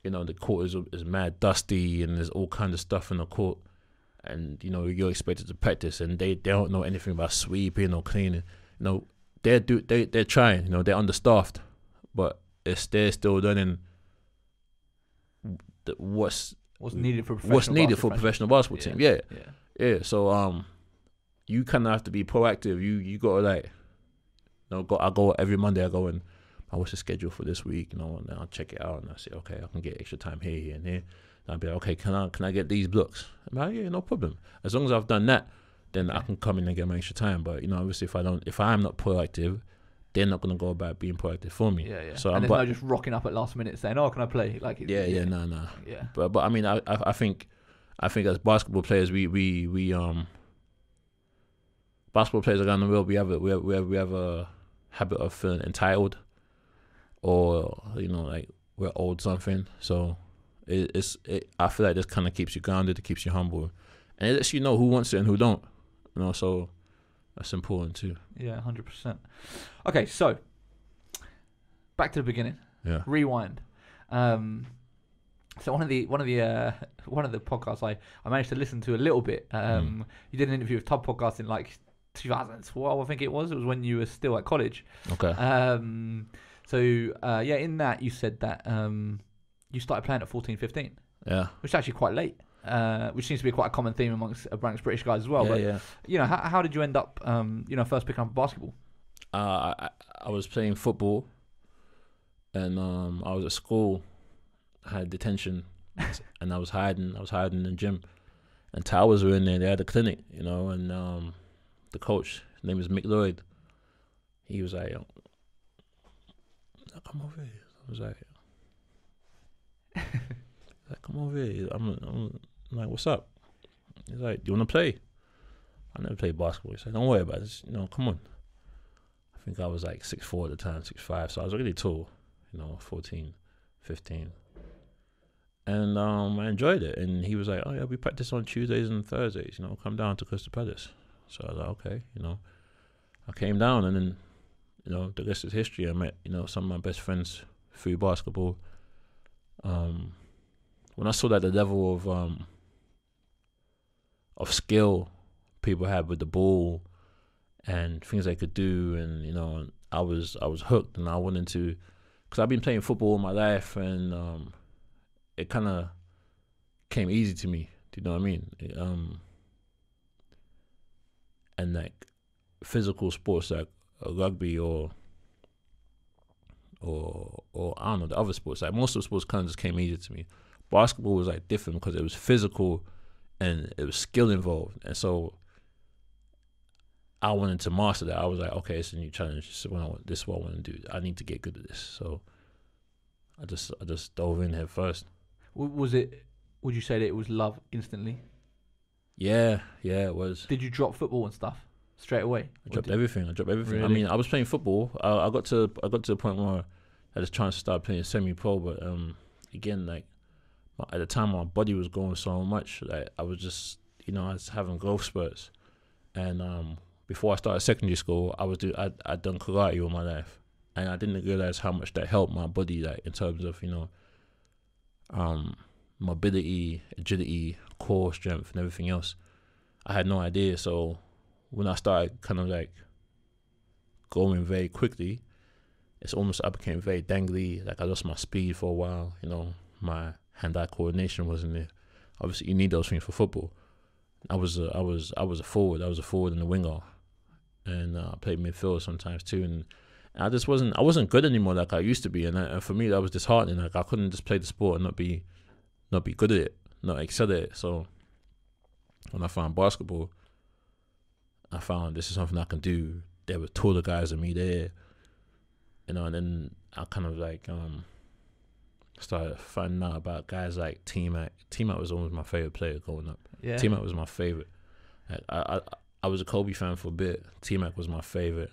you know, the court is mad dusty, and there's all kinds of stuff in the court, and, you know, you're expected to practice, and they don't know anything about sweeping or cleaning. You know, they're trying, you know, they're understaffed, but they're still learning what's needed for a professional basketball team. Yeah. So you kind of have to be proactive. You got to, like, you know, I go every Monday. I go and what's the schedule for this week? You know, and then I'll check it out and I say, okay, I can get extra time here and here. And I'll be like, okay, can I get these blocks? I'm like, yeah, no problem. As long as I've done that, then I can come in and get my extra time. But, you know, obviously if I'm not proactive, they're not going to go about being proactive for me. Yeah. So and there's no just rocking up at last minute saying, "Oh, can I play?" Like, no. Yeah. But I mean, I think as basketball players, we basketball players around the world, we have a habit of feeling entitled, or, you know, like we're owed something. So I feel like this kind of keeps you grounded, it keeps you humble, and it lets you know who wants it and who don't. You know, so. That's important too. Yeah, 100%. Okay, so back to the beginning. Yeah. Rewind. So one of the podcasts I managed to listen to a little bit. You did an interview with Tub Podcast in like 2012, I think it was. It was when you were still at college. Okay. In that you said that you started playing at 14, 15. Yeah. Which is actually quite late. Which seems to be quite a common theme amongst British guys as well. How did you end up, first picking up basketball? I was playing football, and I was at school. I had detention, and I was hiding in the gym. And Towers were in there. They had a clinic, and the coach, his name is Mick Lloyd. He was like, "Come over here." I was like, "Come over here." I'm like, "What's up?" He's like, "Do you want to play?" I never played basketball. He said, "Don't worry about it. Come on." I think I was like 6'4" at the time, 6'5", so I was really tall, 14, 15. And I enjoyed it. And he was like, "Oh yeah, we practice on Tuesdays and Thursdays, come down to Crystal Palace." So I was like, okay, I came down, and then, the rest is history. I met, some of my best friends through basketball. When I saw that the level of skill people had with the ball and things they could do, and I was hooked, and I wanted to, because I've been playing football all my life, and it kind of came easy to me. Do you know what I mean? And like physical sports like rugby or I don't know, the other sports, like most of the sports kind of just came easy to me. Basketball was like different because it was physical and it was skill involved, and so I wanted to master that. I was like, okay, it's a new challenge. This is what I want to do. I need to get good at this. So I just dove in head first. Would you say that it was love instantly? Yeah, it was. Did you drop football and stuff straight away? I dropped everything. Really? I mean, I was playing football. I got to the point where I had a chance to start playing semi-pro, but again, like at the time, my body was growing so much that I was just, I was having growth spurts. And before I started secondary school, I'd done karate all my life, and I didn't realize how much that helped my body, like in terms of mobility, agility, core strength, and everything else. I had no idea. So when I started kind of like going very quickly, it's almost I became very dangly. Like I lost my speed for a while. My hand-eye coordination wasn't there. Obviously, you need those things for football. I was a forward. I was a forward and a winger, and I played midfield sometimes too. And I just wasn't good anymore like I used to be. And for me, that was disheartening. Like I couldn't just play the sport and not be good at it, not excel at it. So when I found basketball, I found this is something I can do. There were taller guys than me there, and then I kind of like started finding out about guys like T-Mac. T-Mac was always my favorite player growing up. Yeah. T-Mac was my favorite. I was a Kobe fan for a bit. T-Mac was my favorite.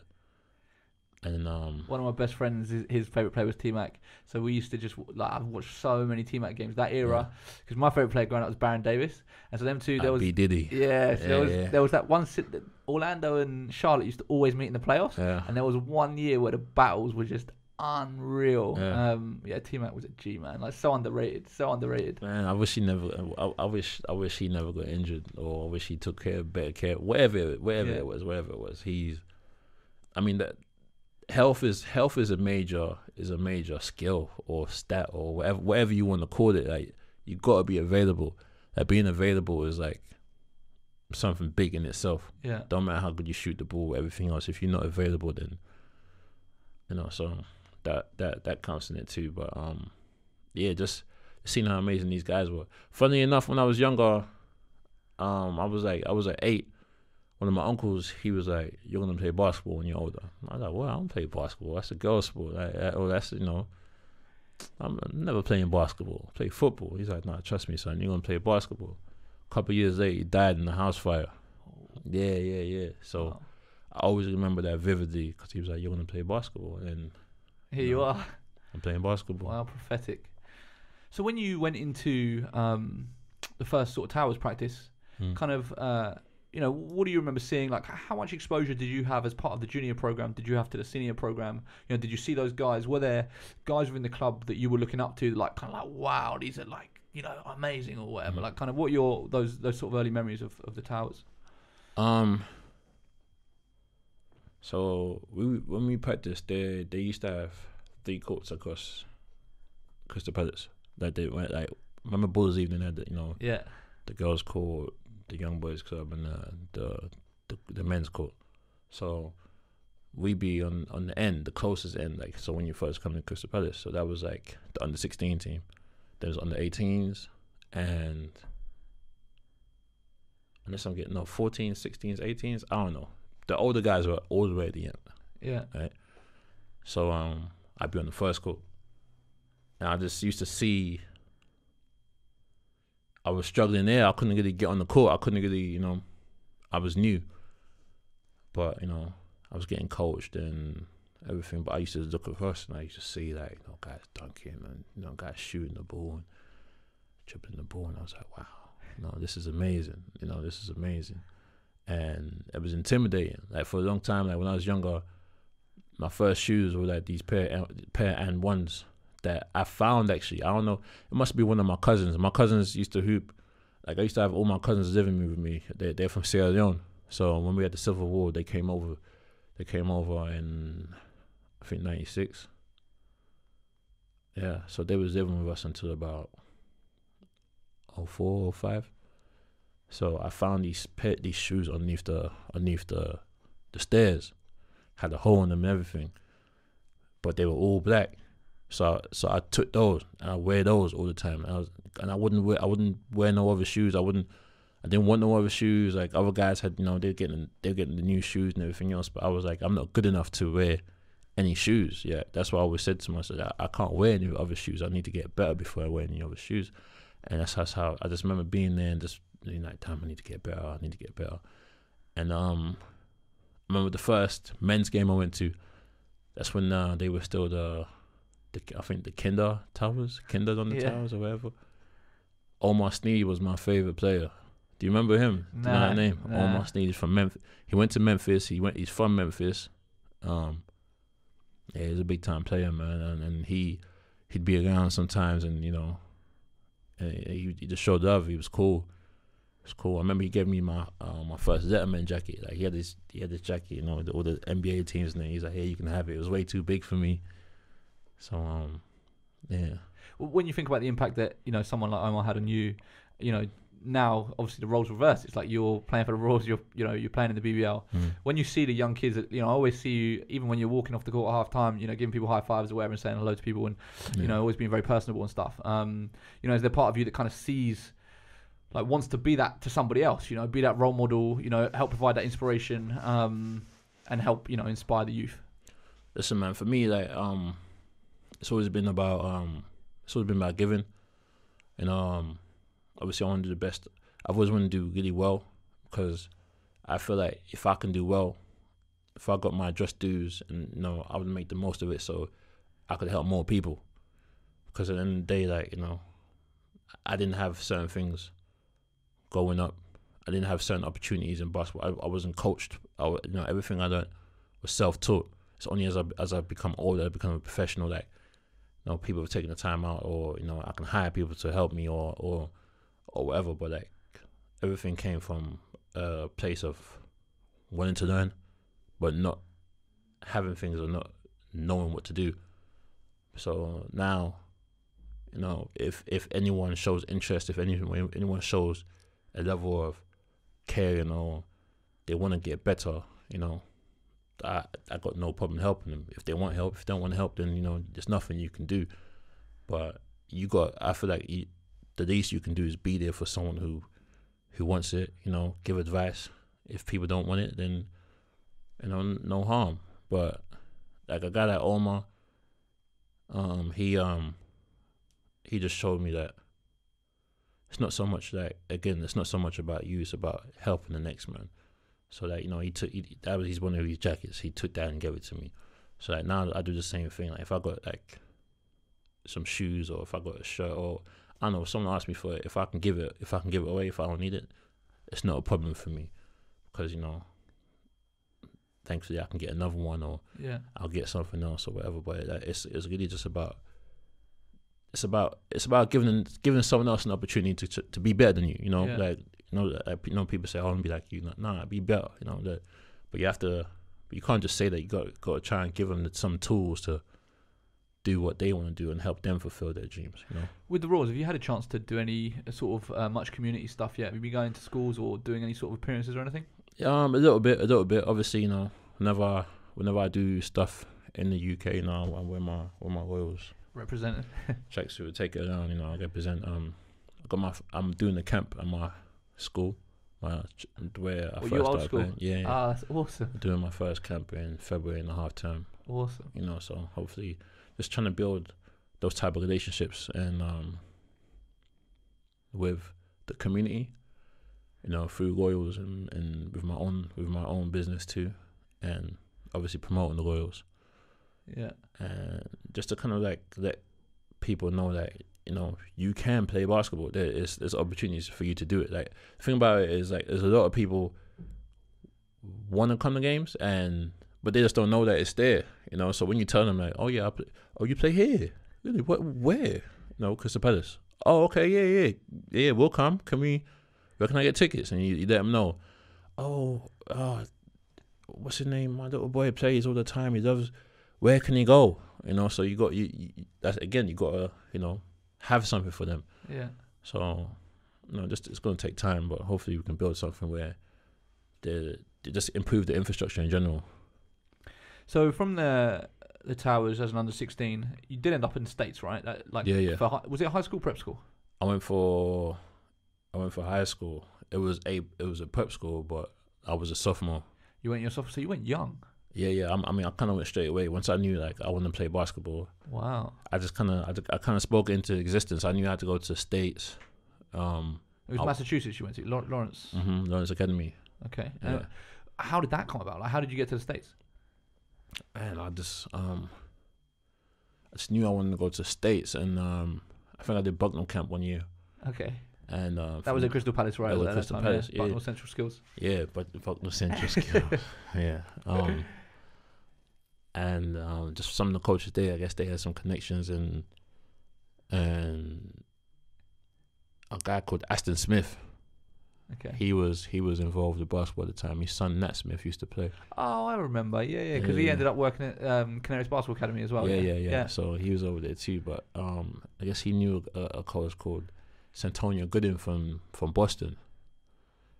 And one of my best friends, his favorite player was T-Mac. So we used to just I've watched so many T-Mac games that era, because my favorite player growing up was Baron Davis, and so them two there was B Diddy. Yeah, so there was that one that Orlando and Charlotte used to always meet in the playoffs, and there was 1 year where the battles were just unreal. T-Mac was a G, man, like so underrated. Man, I wish he never. I wish he never got injured, or I wish he took better care. Whatever it was. I mean that. Health is a major skill or stat or whatever you want to call it. Like you gotta be available. Like being available is like something big in itself. Yeah. Don't matter how good you shoot the ball, everything else. If you're not available, then so that counts in it too. But just seeing how amazing these guys were. Funny enough, when I was younger, I was like 8. One of my uncles, he was like, "You're gonna play basketball when you're older." I was like, "Well, I don't play basketball. That's a girl's sport. I'm never playing basketball. I play football." He's like, "Nah, trust me, son. You're gonna play basketball." A couple of years later, he died in a house fire. Yeah. So I always remember that vividly, because he was like, "You're gonna play basketball," and here you are. I'm playing basketball. Wow, prophetic. So when you went into the first sort of Towers practice, kind of. What do you remember seeing? Like, how much exposure did you have as part of the junior program? Did you have to the senior program? Did you see those guys? Were there guys within the club that you were looking up to, like, kind of like, wow, these are like, amazing or whatever? Like, kind of what are your those sort of early memories of the Towers? So when we practiced, they used to have 3 courts across Crystal Palace. Like they went like, remember Bulls Evening had Yeah. the girls' court, the young boys club, and the men's court. So we be on the end, the closest end. Like, so when you first come to Crystal Palace, so that was like the under 16 team. There was under 18s and unless I'm getting 14s, 16s, 18s. I don't know. The older guys were all the way at the end. Yeah. Right. So I'd be on the first court, and I just used to see. I was struggling there. I couldn't really get on the court. I couldn't really, I was new, but I was getting coached and everything. But I used to look across and I used to see like, guys dunking and guys shooting the ball and dribbling the ball, and I was like, wow, this is amazing. This is amazing, and it was intimidating. Like for a long time, like when I was younger, my first shoes were like these pair and ones that I found actually. I don't know. It must be one of my cousins. My cousins used to hoop. Like I used to have all my cousins living with me. They're from Sierra Leone. So when we had the Civil War, they came over. They came over in I think '96. Yeah. So they was living with us until about 04, 05. So I found these shoes underneath the stairs. Had a hole in them and everything. But they were all black. So I took those and I wear those all the time. And I wouldn't wear no other shoes. I didn't want no other shoes. Like other guys had, they're getting the new shoes and everything else. But I was like, I'm not good enough to wear any shoes. Yeah, that's what I always said to myself. I can't wear any other shoes. I need to get better before I wear any other shoes. And that's how I just remember being there and just like, damn, I need to get better. I need to get better. And I remember the first men's game I went to. That's when they were still I think the Kinders on the towers or whatever. Omar Sneed was my favorite player. Do you remember him? Do you know that name? Nah. Omar Sneed is from Memphis. He went to Memphis. He's from Memphis. Yeah, he's a big time player, man. And he'd be around sometimes, and he just showed love. He was cool. It was cool. I remember he gave me my first Letterman jacket. Like he had this jacket, with all the NBA teams, and he's like, "Hey, you can have it." It was way too big for me. So yeah. Well, when you think about the impact that someone like Omar had on you, now obviously the roles reversed. It's like you're playing for the Royals, you're playing in the BBL. When you see the young kids, I always see you, even when you're walking off the court at half time, giving people high fives or whatever and saying hello to people, and always being very personable and stuff. Is there part of you that kind of sees, like, wants to be that to somebody else? Be that role model. Help provide that inspiration, and help inspire the youth. Listen, man, for me, like it's always been about giving, and obviously I want to do the best. I've always wanted to do really well, because I feel like if I can do well, if I got my just dues, and I would make the most of it, so I could help more people. Because at the end of the day, like I didn't have certain things growing up. I didn't have certain opportunities in basketball. I wasn't coached. Everything I learned was self-taught. It's only as I become older, I become a professional, like people have taken the time out, or I can hire people to help me, or whatever. But like everything came from a place of wanting to learn, but not having things or not knowing what to do. So now, if anyone shows interest, if anyone shows a level of care, they want to get better, I got no problem helping them. If they want help, if they don't want help, then there's nothing you can do. But I feel like the least you can do is be there for someone who wants it. Give advice. If people don't want it, then no harm. But like a guy like Omar, he just showed me that it's not so much it's not so much about you. It's about helping the next man. So that that was one of his jackets. He took that and gave it to me. So like now I do the same thing. Like if I got like some shoes, or if I got a shirt, or I don't know, if someone asks me for it, if I can give it away, if I don't need it, it's not a problem for me, because thankfully I can get another one, or I'll get something else or whatever. But it's really just about giving someone else an opportunity to be better than you. People say, "Oh, I want to be like you." Nah, be better. But you have to But you can't just say that. You got to try and give them some tools to do what they want to do and help them fulfill their dreams. With the Royals, have you had a chance to do any sort of much community stuff yet? Have you been going to schools or doing any sort of appearances or anything? A little bit. Obviously, whenever I do stuff in the UK now, I wear my Royals represented tracksuit, take it down. I represent. I'm doing the camp at my school. Where I first started playing. Yeah. That's awesome. I'm doing my first camp in February in the half term. Awesome. So hopefully, just trying to build those type of relationships and with the community, through Royals and with my own business too, and obviously promoting the Royals. Yeah. And just to kind of like let people know that you can play basketball. There's opportunities for you to do it. Like the thing about it is like there's a lot of people want to come to games but they just don't know that it's there. So when you tell them like, oh yeah, you play here? Really? What? Where? Crystal Palace. Oh okay, yeah, we'll come. Where can I get tickets? And you let them know. What's his name? My little boy plays all the time. He loves. Where can he go? So you got that's again, you got to have something for them. Yeah. So it's going to take time, but hopefully we can build something where they just improve the infrastructure in general. So from the Towers as an under-16, you did end up in the States, right? Yeah. Was it high school, prep school? I went for high school. It was a prep school, but I was a sophomore. You went your sophomore, so you went young. Yeah. I kind of went straight away once I knew like I wanted to play basketball. Wow. I spoke it into existence. I knew I had to go to the States. It was Massachusetts you went to, Lawrence. Lawrence Academy. Okay. Yeah. How did that come about? Like, how did you get to the States? And I just knew I wanted to go to the States, and I think I did Bucknell camp 1 year. Okay. And that was at Crystal Palace, right? That was at Crystal Palace, yeah. Bucknell Central Skills. Yeah, but Bucknell Central Skills. Yeah. And just some of the coaches there, I guess they had some connections, and a guy called Aston Smith. Okay. He was involved with basketball at the time. His son Nat Smith used to play. Oh, I remember. Yeah. Because he ended up working at Canarias Basketball Academy as well. Yeah. So he was over there too. But I guess he knew a coach called Santonio Gooden from Boston.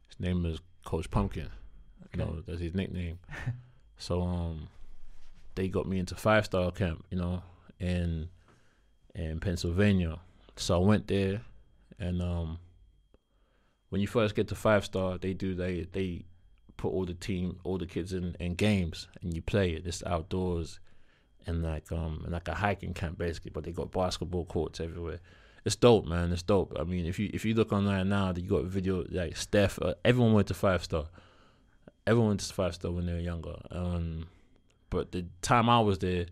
His name is Coach Pumpkin. Okay. That's his nickname. So they got me into 5-star camp, in Pennsylvania. So I went there, and when you first get to 5-star, they put all the kids in games, and you play it. It's outdoors, and like a hiking camp basically. But they got basketball courts everywhere. It's dope, man. It's dope. I mean, if you look online now, you got video like Steph. Everyone went to 5-star. Everyone went to 5-star when they were younger. But the time I was there,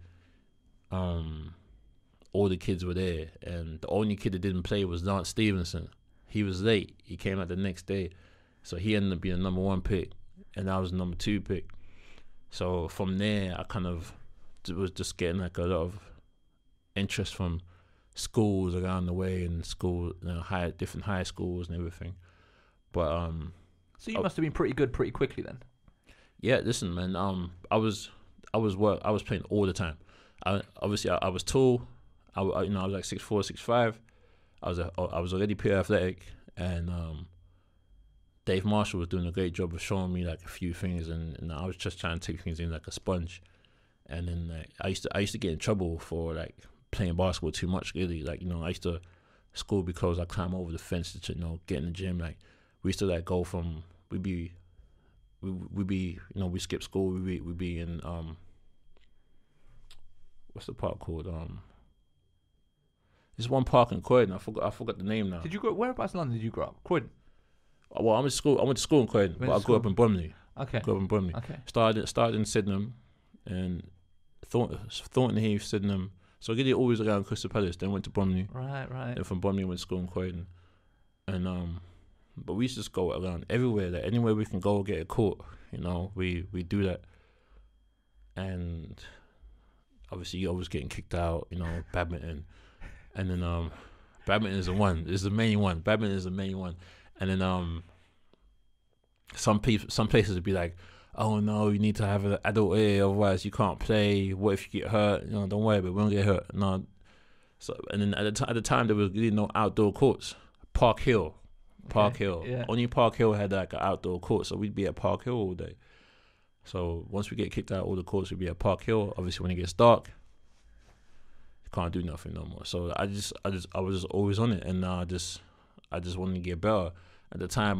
all the kids were there, and the only kid that didn't play was Lance Stevenson. He was late. He came out the next day, so he ended up being the number 1 pick, and I was the number 2 pick. So from there, I kind of was just getting like a lot of interest from schools around the way, and different high schools and everything. But so you must have been pretty good pretty quickly then. Yeah, listen, man. I was playing all the time. I was tall. I was like 6'4", 6'5". I was already pure athletic, and Dave Marshall was doing a great job of showing me like a few things, and I was just trying to take things in like a sponge. And then like, I used to get in trouble for like playing basketball too much. Really, like I used to, school be closed, I climb over the fence to get in the gym. Like we used to like go from we skip school. We'd be in what's the park called? There's one park in Croydon. I forgot the name now. Did you grow? Whereabouts in London did you grow up? Croydon. Well, I went to school in Croydon, but I grew up in Bromley. Okay. Grew up in Bromley. Okay. Started in Sydenham, and Thornton Heath, Sydenham. So I did it always around Crystal Palace. Then went to Bromley. Right. Then from Bromley went to school in Croydon, and but we used to just go around everywhere. Like anywhere we can go get a court, we do that. And obviously you're always getting kicked out, badminton. And then badminton is the one. It's the main one. Badminton is the main one. And then some places would be like, oh no, you need to have an adult here, otherwise you can't play. What if you get hurt? You know, don't worry, but we won't get hurt. No. So and then at the time there was really no outdoor courts. Park Hill. Yeah. Only Park Hill had like an outdoor court, so we'd be at Park Hill all day. So once we get kicked out, all the courts would be at Park Hill. Obviously, when it gets dark, you can't do nothing no more. So I was just always on it, and I just wanted to get better. At the time,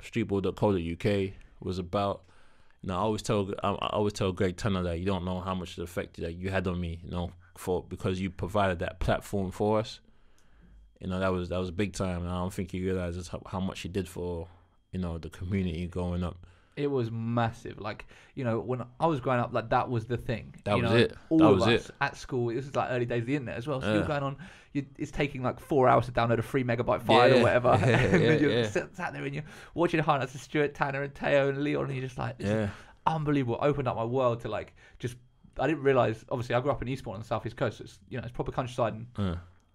streetball.co.uk was about. You know, I always tell Greg Tanner that you don't know how much the effect that you had on me. You know, because you provided that platform for us. You know, that was big time, and I don't think he realizes how much he did for, you know, the community growing up. It was massive. Like, you know, when I was growing up, like, that was the thing. That was it. All that of was us it. at school, this is like early days of the internet as well. So you're going on, it's taking like 4 hours to download a 3 megabyte file or whatever. And then you're sat there and you're watching the highlights of Stuart, Tanner and Teo and Leon, and you're just like, this is unbelievable. Opened up my world to like, just, I didn't realize, obviously I grew up in Eastbourne on the southeast coast, so it's, you know, it's proper countryside,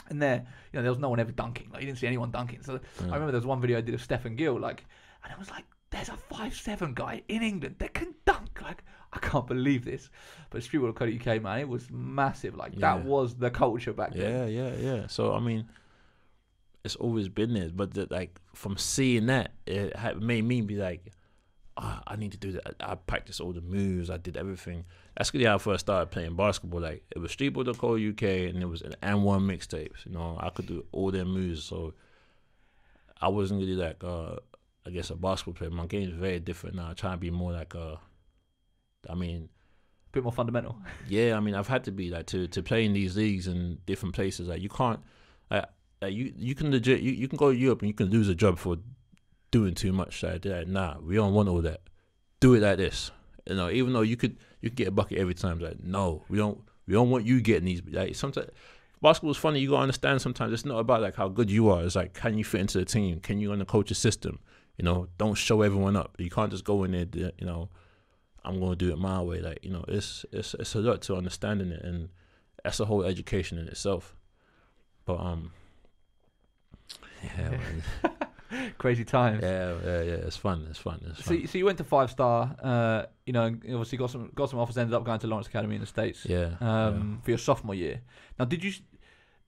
and there, you know, there was no one ever dunking. Like, you didn't see anyone dunking. So I remember there was one video I did of Stephen Gill, like, and it was like, there's a 5'7" guy in England that can dunk. Like, I can't believe this. But streetball.co.uk, man, it was massive. Like, that was the culture back then. Yeah. So, I mean, it's always been there. But, like, from seeing that, it made me be like, I need to do that. I practiced all the moves. I did everything. That's really how I first started playing basketball. Like, it was streetball.co.uk, and it was an N1 mixtapes. You know, I could do all their moves. So, I wasn't really like, I guess, a basketball player. My game is very different now. I try to be more like a bit more fundamental. Yeah, I mean, I've had to be like to play in these leagues in different places. Like, you can't, like you can legit, you can go to Europe and you can lose a job for doing too much. Like, nah, we don't want all that. Do it like this. You know, even though you could get a bucket every time. Like, no, we don't want you getting these. Like, sometimes basketball's funny. You gotta understand. Sometimes it's not about like how good you are. It's like, can you fit into the team? Can you on the coach's system? You know, don't show everyone up. You can't just go in there, you know, I'm going to do it my way. Like, you know, it's a lot to understanding it, and that's a whole education in itself. But, yeah, man. Crazy times. Yeah, it's fun. So you went to 5-star, you know, and obviously got some offers, ended up going to Lawrence Academy in the States. For your sophomore year.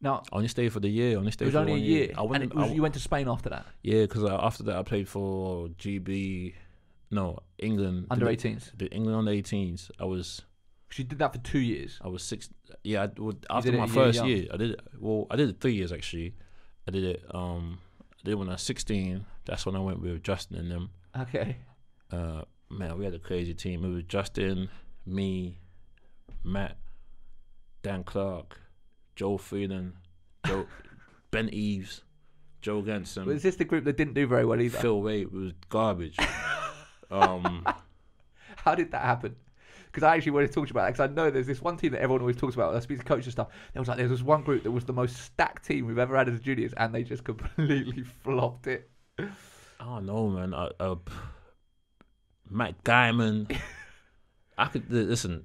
Now, I only stayed for the year. It was only a year. You went to Spain after that? Yeah, because after that I played for England. Under 18s? The England under 18s. Because you did that for 2 years? I was 6. Yeah, after my first year. I did it 3 years actually. I did it when I was 16. That's when I went with Justin and them. Okay. Man, we had a crazy team. It was Justin, me, Matt, Dan Clark, Joe Freeland, Ben Eves, Joe Ganson. Was this the group that didn't do very well either? Phil Wade was garbage. How did that happen? Because I actually want to talk about that, because I know there's this one team that everyone always talks about. When I speak to coaches and stuff. There's this one group that was the most stacked team we've ever had as juniors, and they just completely flopped it. I don't know, man. Matt Guyman. I could listen,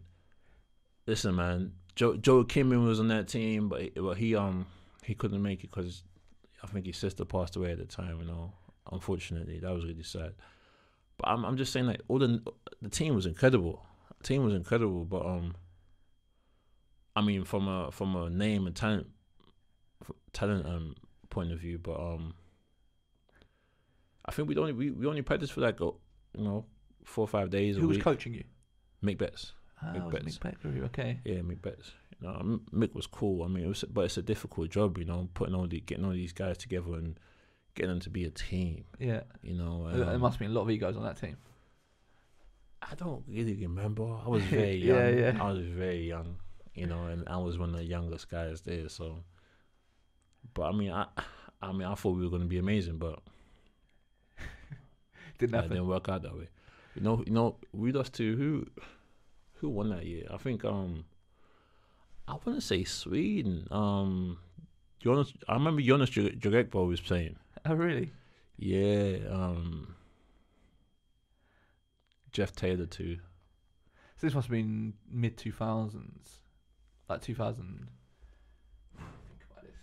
man. Joe Kimmin was on that team, but he couldn't make it because I think his sister passed away at the time. You know, unfortunately, that was really sad. But I'm just saying, like, all the team was incredible. The team was incredible, but I mean, from a name and talent point of view, but I think we only practiced for like 4 or 5 days. Who was coaching you? Mick Betts. Mick Betts. Okay. Yeah, Mick Betts. You know, Mick was cool. I mean, but it's a difficult job, you know, getting all these guys together and getting them to be a team. Yeah. You know, there must be a lot of egos on that team. I don't really remember. I was very young. Yeah. I was very young, you know, and I was one of the youngest guys there. So, but I mean, I thought we were going to be amazing, but didn't happen. It didn't work out that way. You know, we lost to who won that year? I think I want to say Sweden. Jonas. I remember Jonas Jagekbo was playing. Oh really? Yeah. Jeff Taylor too. So this must have been mid 2000s, like 2000. Think about this.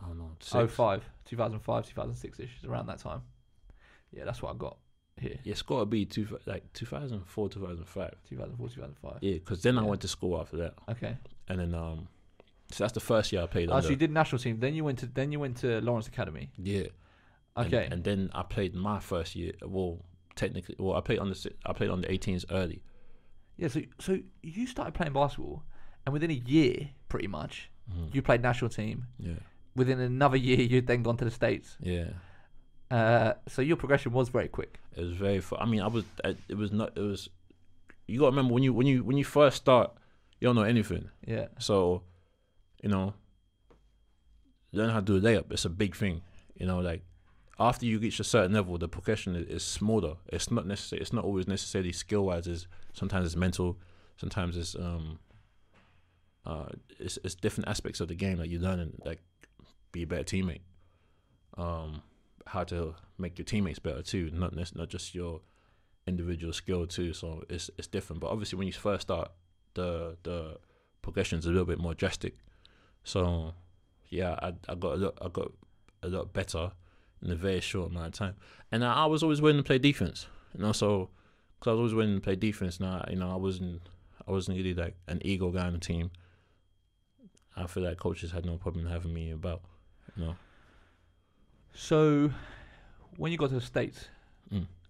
Oh no. 2005, 2006ish, around that time. Yeah, that's what I got. here? Yeah, it's got to be 2004, 2005. 2004, 2005. Yeah, because then I Yeah. went to school after that, Okay. and then so that's the first year I played. So you did national team. Then you went to Lawrence Academy. Yeah. Okay. And then I played my first year. Well, technically, I played on the 18s early. Yeah. So you started playing basketball, and within a year, pretty much, you played national team. Yeah. Within another year, you'd then gone to the States. Yeah. So your progression was very quick. It was very. I mean, It was not. It was. You got to remember when you first start, you don't know anything. Yeah. So, learn how to do a layup. It's a big thing. Like after you reach a certain level, the progression is smaller. It's not necessary. It's not always necessarily skill wise. Sometimes it's mental. Sometimes it's different aspects of the game that you learn and like be a better teammate. How to make your teammates better too, not just your individual skill too. So it's different. But obviously, when you first start, the progression is a little bit more drastic. So yeah, I got a lot better in a very short amount of time. And I was always willing to play defense. So because I was always willing to play defense. Now I wasn't really like an ego guy on the team. I feel like coaches had no problem having me about. So, when you got to the States,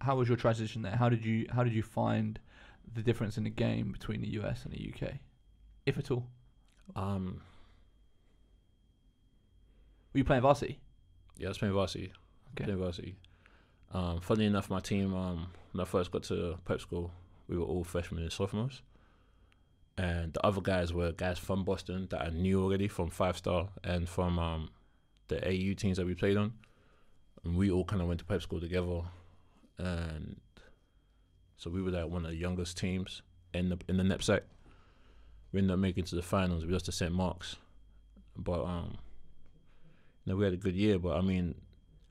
how was your transition there? How did you find the difference in the game between the US and the UK, if at all? Were you playing varsity? Yeah, I was playing varsity. Okay. Playing varsity. Funny enough, my team, when I first got to prep school, we were all freshmen and sophomores. And the other guys were guys from Boston that I knew already from 5-star and from the AU teams that we played on. And we all kind of went to prep school together. And so we were like one of the youngest teams in the knapsack. We ended up making it to the finals. We lost to St. Mark's. But we had a good year. But I mean,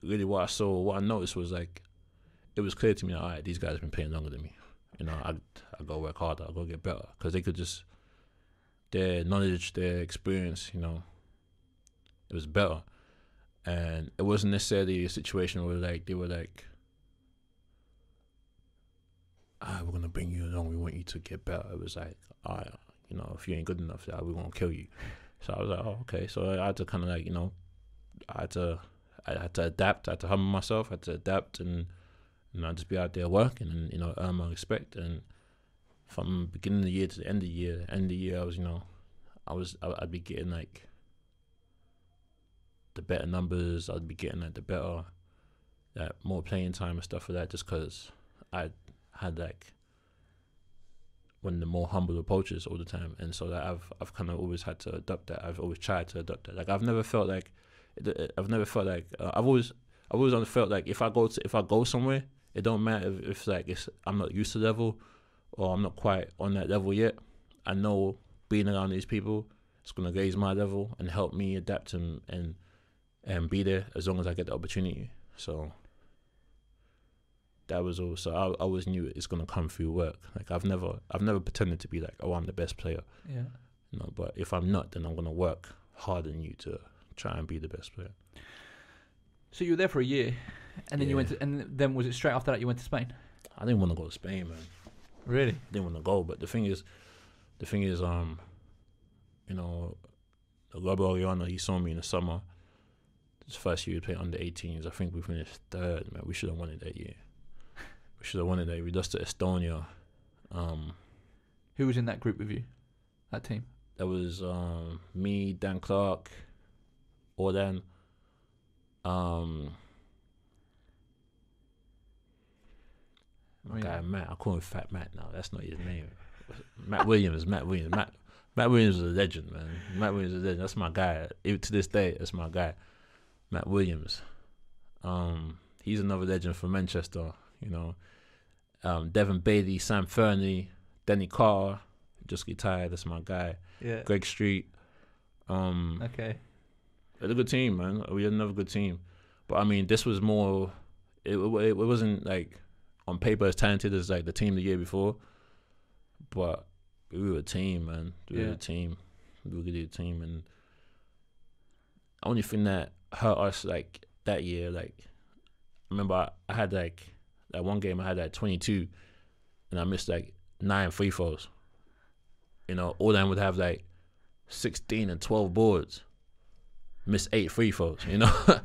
really what I noticed was like, it was clear to me that, all right, these guys have been playing longer than me. I go work harder, I go get better. Because they could just, their knowledge, their experience, it was better. And it wasn't necessarily a situation where like they were like, we're going to bring you along, we want you to get better. It was like, if you ain't good enough, we're going to kill you. So I was like, oh, okay. So I had to kind of like, I had to adapt. I had to humble myself. I had to adapt and just be out there working and earn my respect. And from beginning of the year to the end of the year, I was I'd be getting like the better numbers. I'd be getting like the better, more playing time and stuff like that. Just because I had like one of the more humble approaches all the time, and so that I've kind of always had to adopt that. I've always tried to adopt that. Like I've always felt like if I go somewhere, it don't matter if I'm not used to the level or I'm not quite on that level yet. I know being around these people, it's gonna raise my level and help me adapt and be there as long as I get the opportunity. So that was also I always knew it's gonna come through work. Like I've never pretended to be like, oh, I'm the best player. Yeah. But if I'm not, then I'm gonna work harder than you to try and be the best player. So you were there for a year, and then then was it straight after that you went to Spain? I didn't want to go to Spain, man. Really? I didn't want to go, but the thing is, Robo Oriana, he saw me in the summer. His first year we played under 18s. I think we finished third, man. We should have won it that year. We lost to Estonia. Who was in that group with you? That team? That was me, Dan Clark, Ordan. Guy Matt, I call him Fat Matt now. That's not his name. Matt Williams. Matt Williams is a legend, man. Matt Williams is a legend. That's my guy. Even to this day, that's my guy. Matt Williams. He's another legend from Manchester. Devin Bailey, Sam Fernie, Denny Carr, just retired. That's my guy. Yeah. Greg Street. Okay. We had a good team, man. We had another good team. But I mean, this was more. It wasn't like on paper as talented as like the team the year before, but we were a team, man. We were a team. We were really a team, and the only thing that hurt us like that year, like I remember I had like that one game I had like 22, and I missed like 9 free throws. You know, all them would have like 16 and 12 boards, missed 8 free throws. You know,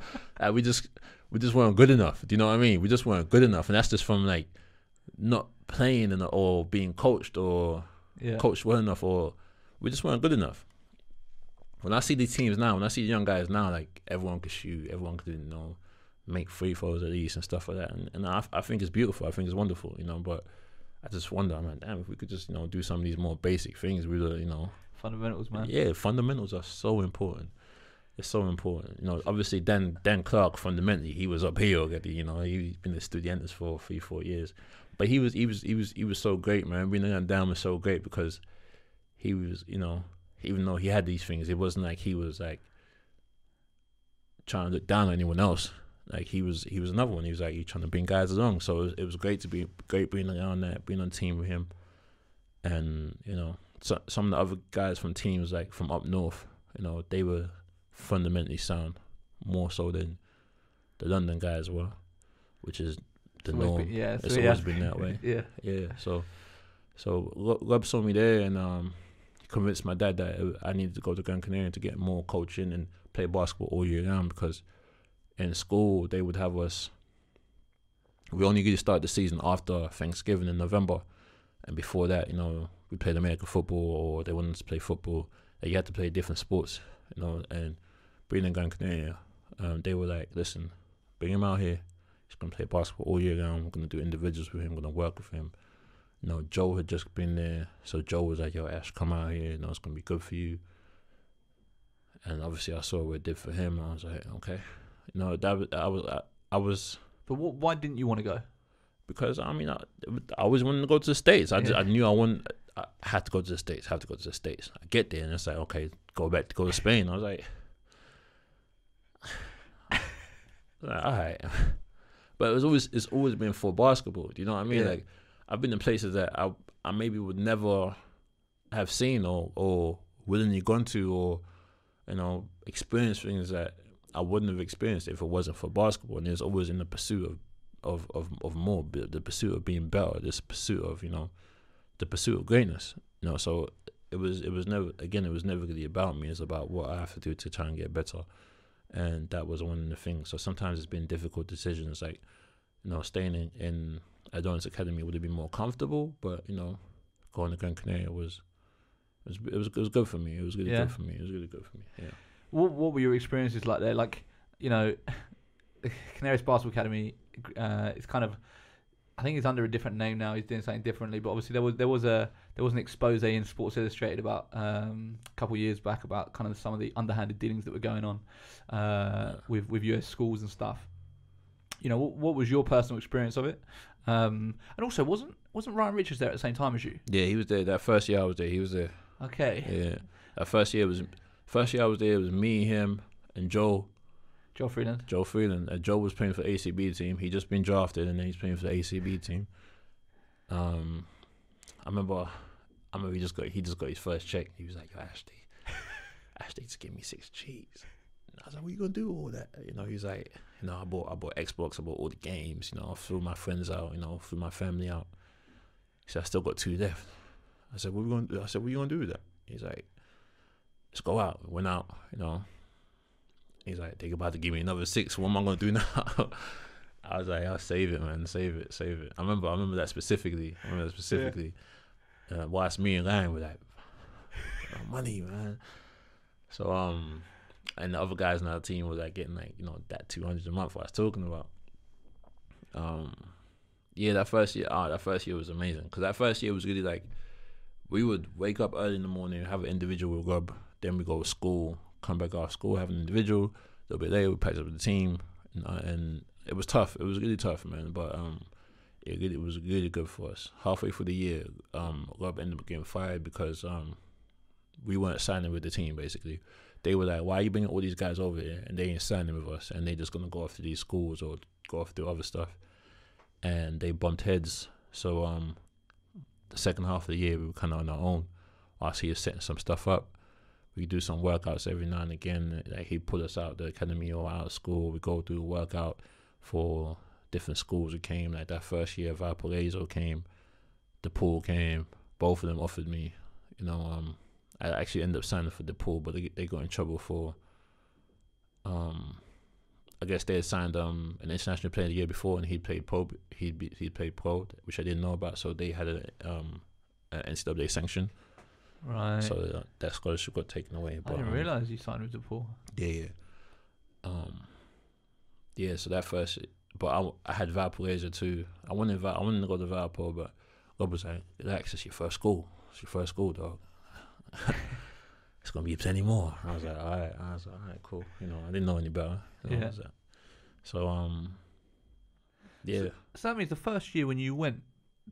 we just weren't good enough. Do you know what I mean? We just weren't good enough, and that's just from like not playing or being coached or coached well enough, or we just weren't good enough. When I see these teams now, when I see young guys now, like everyone could shoot, everyone could, you know, make free throws at least and stuff like that, and I think it's beautiful. I think it's wonderful, you know. But I just wonder, I'm like, damn, if we could just, you know, do some of these more basic things, we would, you know, fundamentals, man. Yeah, fundamentals are so important. It's so important, you know. Obviously, Dan Clark, fundamentally, he was up here already. You know, he's been a Estudiantes for 3-4 years, but he was so great, man. Bringing Dan was so great because he was, you know, even though he had these things, it wasn't like he was like trying to look down on anyone else. Like he was another one. He was like he trying to bring guys along. So it was great to be being on the team with him, and you know, some of the other guys from teams like from up north, you know, they were fundamentally sound, more so than the London guys were, which is the norm. It's always been that way. Yeah. So Rob saw me there and convinced my dad that I needed to go to Gran Canaria to get more coaching and play basketball all year round, because in school they would have us, we only really start the season after Thanksgiving in November, and before that, you know, we played American football, or they wanted us to play football, and you had to play different sports, you know. And being in Gran Canaria, they were like, listen, bring him out here, he's going to play basketball all year round, we're going to do individuals with him, we're going to work with him. You know, Joe had just been there, so Joe was like, yo, Ash, come out here, you know, it's going to be good for you. And obviously I saw what it did for him, and I was like, okay. You know, I was. But why didn't you want to go? Because, I mean, I always wanted to go to the States. I knew I had to go to the States, I get there, and it's like, okay, go to Spain. I was like, all right. But it's always been for basketball, do you know what I mean? Like, I've been in places that I maybe would never have seen or willingly gone to, or, you know, experienced things that I wouldn't have experienced if it wasn't for basketball. And it's always in the pursuit of more, the pursuit of being better, this pursuit of, you know, the pursuit of greatness. You know, so it was never really about me. It's about what I have to do to try and get better. And that was one of the things. So sometimes it's been difficult decisions, like, you know, staying in Adonis Academy would have been more comfortable, but, you know, going to Gran Canaria was good for me. It was really good for me. It was really good for me. Yeah. What were your experiences like there? Like, you know, Canarias Basketball Academy, it's kind of, I think it's under a different name now. He's doing something differently, but obviously there was an expose in Sports Illustrated about a couple of years back about kind of some of the underhanded dealings that were going on with US schools and stuff. You know, what was your personal experience of it? And also, wasn't Ryan Richards there at the same time as you? Yeah, he was there. That first year I was there, he was there. Okay. Yeah, that first year I was there. It was me, him, and Joe Freeland. Joe was playing for the ACB team. He just been drafted, and then he's playing for the ACB team. I remember he just got his first check. He was like, yo, Ashley, just give me 6 G's. And I was like, what you gonna do with all that? You know, he's like, you know, I bought Xbox, I bought all the games. You know, I flew my friends out. You know, flew my family out. He said, I still got 2 left. I said, what you gonna do with that? He's like, let's go out. We went out, you know. He's like, they're about to give me another 6. What am I gonna do now? I was like, I'll save it, man. Save it. I remember that specifically. Whilst me and Ryan were like, money, man. So and the other guys on our team were like getting like, you know, that 200 a month I was talking about. Yeah, that first year was amazing, because that first year was really like, we would wake up early in the morning, have an individual with Rob, then we go to school, come back after school, have an individual. A little bit later, we practice with the team, and it was tough. It was really tough, man. But it was really good for us. Halfway through the year, Rob ended up getting fired because we weren't signing with the team. Basically, they were like, "Why are you bringing all these guys over here and they ain't signing with us? And they just gonna go off to these schools or go off to other stuff." And they bumped heads. So the second half of the year, we were kind of on our own. Whilst he was setting some stuff up, we do some workouts every now and again. Like, he pull us out the academy or out of school. We go do a workout for different schools that came. Like that first year, Valparaiso came, DePaul came. Both of them offered me. I actually ended up signing for DePaul, but they got in trouble for. I guess they had signed an international player the year before, and he played pro. He played pro, which I didn't know about. So they had an NCAA sanction. Right. So that scholarship got taken away. I didn't realize you signed with DePaul. Yeah. So that first, but I had Valparaiso too. I wanted to go to Valpo, but Rob was like, "Relax, it's your first school. It's your first school, dog. It's gonna be plenty more." I was like, all right, cool. I didn't know any better. Yeah. So yeah. So that means the first year when you went,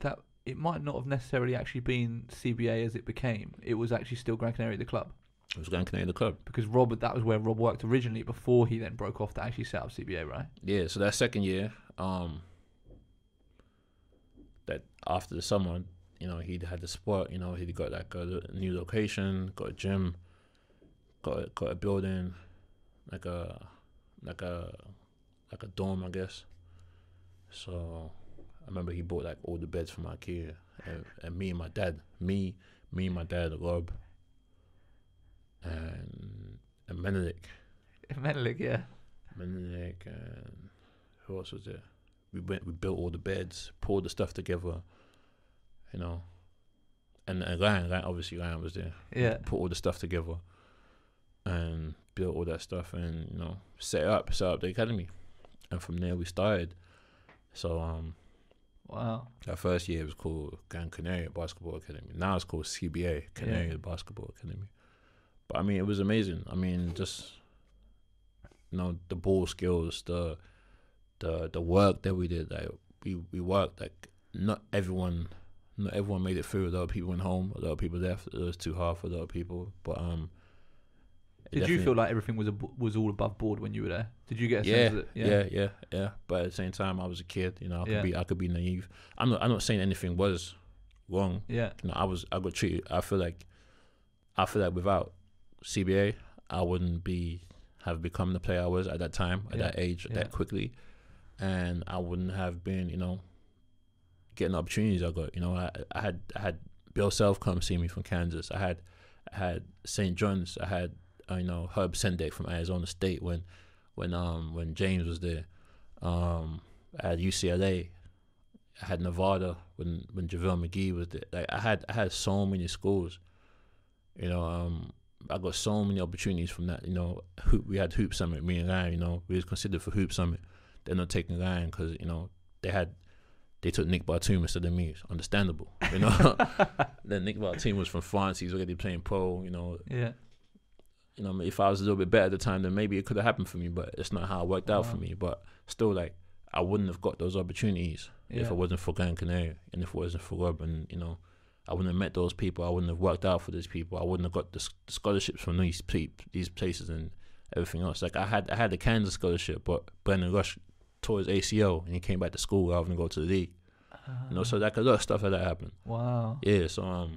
that it might not have necessarily actually been CBA as it became. It was actually still Gran Canaria, the club. It was Gran Canaria, the club. Because that was where Rob worked originally before he then broke off to actually set up CBA, right? Yeah. So that second year, that after the summer, he'd had the spot. He'd got like a new location, got a gym, got a building, like a dorm, I guess. So I remember he bought like all the beds from IKEA, and me and my dad, Rob, and Menelik. Menelik, yeah. Menelik, and who else was there? We built all the beds, poured the stuff together, and Ryan was there. Yeah. Put all the stuff together, and built all that stuff, and set up the academy, and from there we started. So wow. That first year was called Gran Canaria Basketball Academy. Now it's called CBA, Canarias Basketball Academy. But I mean, it was amazing. I mean, just the ball skills, the work that we did. Like we worked. Like not everyone made it through. A lot of people went home. A lot of people left. It was too hard for a lot of people. But did you feel like everything was all above board when you were there? Did you get a sense that? Yeah. But at the same time, I was a kid. I could be naive. I'm not saying anything was wrong. Yeah. I got treated. I feel like without CBA, I wouldn't have become the player I was at that time, at that age, that quickly, and I wouldn't have been, getting the opportunities I got. I had Bill Self come see me from Kansas. I had St. John's. I had Herb Sendek from Arizona State when James was there. I had UCLA. I had Nevada when JaVale McGee was there. Like I had so many schools. I got so many opportunities from that. We had Hoop Summit. Me and Ryan, we was considered for Hoop Summit. They're not taking Ryan because they took Nick Batum instead of me. It's understandable. Then Nick Batum was from France. He's already playing pro. Yeah. If I was a little bit better at the time, then maybe it could have happened for me. But it's not how it worked out for me. But still, like I wouldn't have got those opportunities if it wasn't for Gran Canaria and if it wasn't for Rob. And I wouldn't have met those people. I wouldn't have worked out for these people. I wouldn't have got the scholarships from these places and everything else. Like I had the Kansas scholarship, but Brendan Rush tore his ACL and he came back to school rather than go to the league. So like a lot of stuff like that happened. Wow. Yeah. So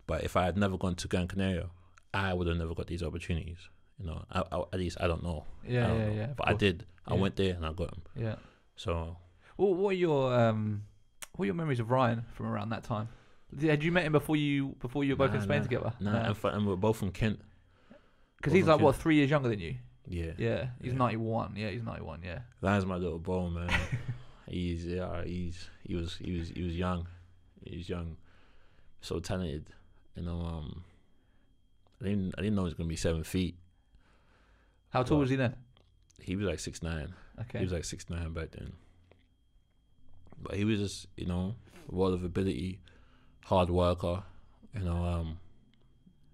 but if I had never gone to Gran Canaria, I would have never got these opportunities. At least I don't know. Yeah. But I did. I went there and I got them. Yeah. So. Well, what are your memories of Ryan from around that time? Had you met him before you were both in Spain together? No, and we're both from Kent. Because he's like 3 years younger than you. Yeah. Yeah. He's 91. Yeah, he's 91. Yeah. Ryan's my little bro, man. he was young. He was young, so talented. I didn't know he was gonna be 7 feet. How tall was he then? He was like 6'9". Okay. He was like 6'9" back then. But he was just, a world of ability, hard worker.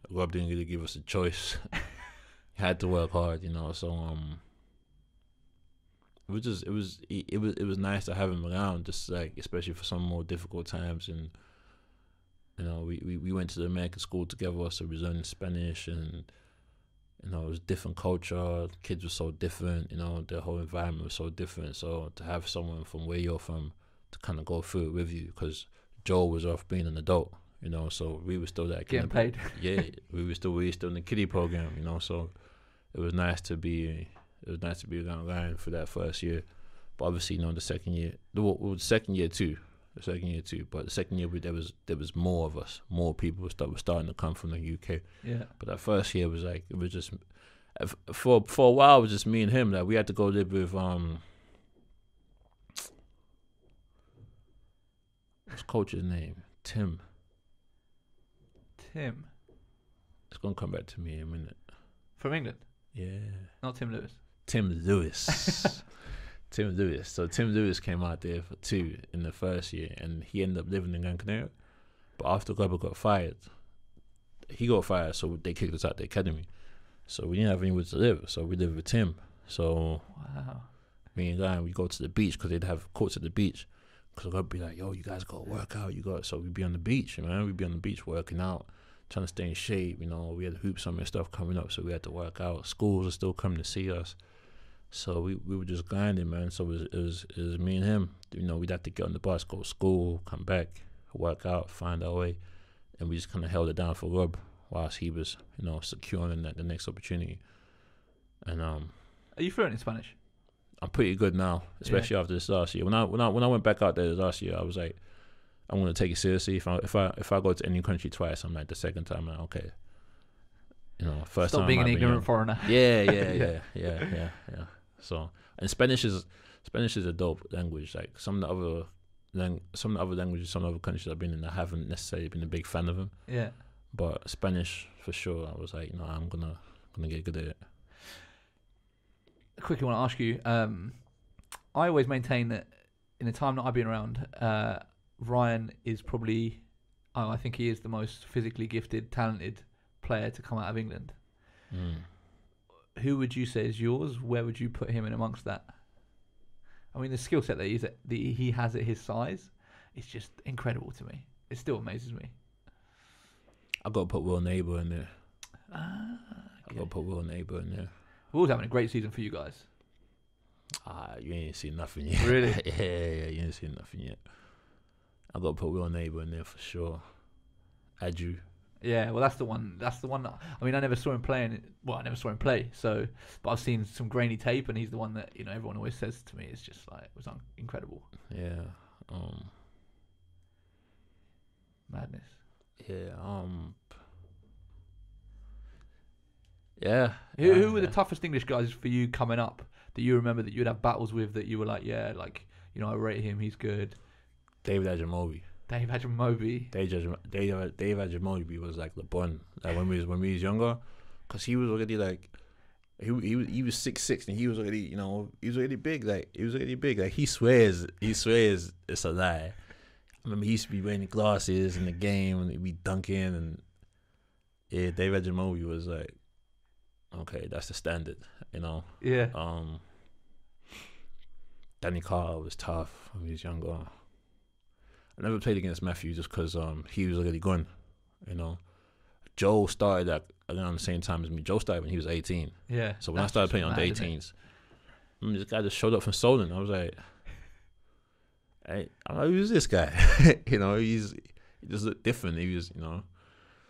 Rob didn't really give us a choice. He had to work hard, So it was nice to have him around, just like especially for some more difficult times. And we went to the American school together, so we was learning Spanish, and it was different culture. Kids were so different. The whole environment was so different. So to have someone from where you're from to kind of go through it with you, because Joel was off being an adult, so we were still that getting paid. Yeah, we were still in the kiddie program, so it was nice to be around Ryan for that first year. But obviously, the second year, the second year too. But the second year, there was more of us, more people that were starting to come from the UK. Yeah. But that first year was like, it was just, for a while, it was just me and him. Like, we had to go live with, what's coach's name? Tim. It's going to come back to me in a minute. From England? Yeah. Not Tim Lewis. Tim Lewis. Tim Lewis. So Tim Lewis came out there for 2 in the first year, and he ended up living in Gran Canaria. But after Gobber got fired, he got fired, so they kicked us out the academy. So we didn't have anywhere to live, so we lived with Tim. So me and Ryan, we go to the beach because they'd have courts at the beach. Because I'd be like, yo, you guys got to work out. So we'd be on the beach, man. We'd be on the beach working out, trying to stay in shape. We had Hoop Summit stuff coming up, so we had to work out. Schools are still coming to see us. So we were just grinding, man. So it was me and him. We'd have to get on the bus, go to school, come back, work out, find our way. And we just kind of held it down for Rob whilst he was, securing the next opportunity. And Are you fluent in Spanish? I'm pretty good now, especially after this last year. When I went back out there last year, I was like, I'm gonna take it seriously. If I go to any country twice, I'm like, the second time, I'm like, okay. First Stop time being an ignorant foreigner. Yeah. So, and Spanish is a dope language. Like some of the other languages, some other countries I've been in, I haven't necessarily been a big fan of them. Yeah. But Spanish for sure, I was like, I'm gonna get good at it. I quickly want to ask you. I always maintain that in the time that I've been around, Ryan is probably, I think he is the most physically gifted, talented player to come out of England. Who would you say is yours? Where would you put him in amongst that? I mean, the skill set that he has at his size is just incredible to me. It still amazes me. I've got to put Will Neighbour in there. Okay. I've got to put Will Neighbour in there. We're always having a great season for you guys. You ain't seen nothing yet. Really? yeah, you ain't seen nothing yet. I've got to put Will Neighbour in there for sure. Adju. Yeah, well, that's the one. I mean, I never saw him play. I never saw him play. So, but I've seen some grainy tape, and he's the one that everyone always says to me. It's just like it was incredible. Yeah. Madness. Yeah. Yeah. Who were the toughest English guys for you coming up that you remember that you'd have battles with that you were like, I rate him, he's good? David Ajamobi. Dave Ajamobi. Dave Ajamobi was like LeBron. Like when we was younger, because he was already like, he was 6'6" and he was already he was already big. Like he swears it's a lie. I remember he used to be wearing glasses in the game and he'd be dunking, and Dave Ajamobi was like, okay, that's the standard, Yeah. Danny Carter was tough when he was younger. I never played against Matthew just because he was already gone, Joe started around the same time as me. Joe started when he was 18. Yeah. So when I started playing on the 18s, this guy just showed up from Solon. I was like, hey, who's this guy? He just looked different. He was,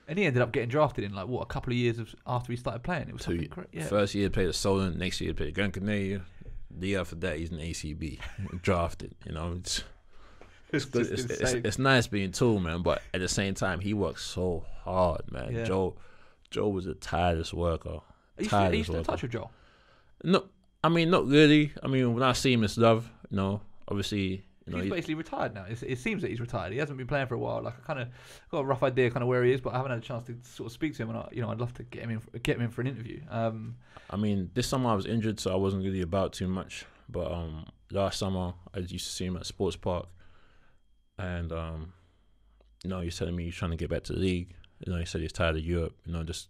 And he ended up getting drafted in a couple of years after he started playing. It was something crazy. Yeah. First year he played at Solon, next year he played at Gran Canaria. The year after that he's in ACB, drafted. It's nice being tool, man, but at the same time he works so hard, man. Yeah. Joe was a tireless worker. Are you still in touch with Joe? No, I mean not really. I mean when I see him, it's love. Obviously. He's basically retired now. It seems that he's retired. He hasn't been playing for a while. I kind of got a rough idea kind of where he is, but I haven't had a chance to sort of speak to him. And I'd love to get him in for an interview. I mean, this summer I was injured, so I wasn't really about too much. But last summer I used to see him at Sports Park, and he's telling me he's trying to get back to the league. He said he's tired of Europe. Just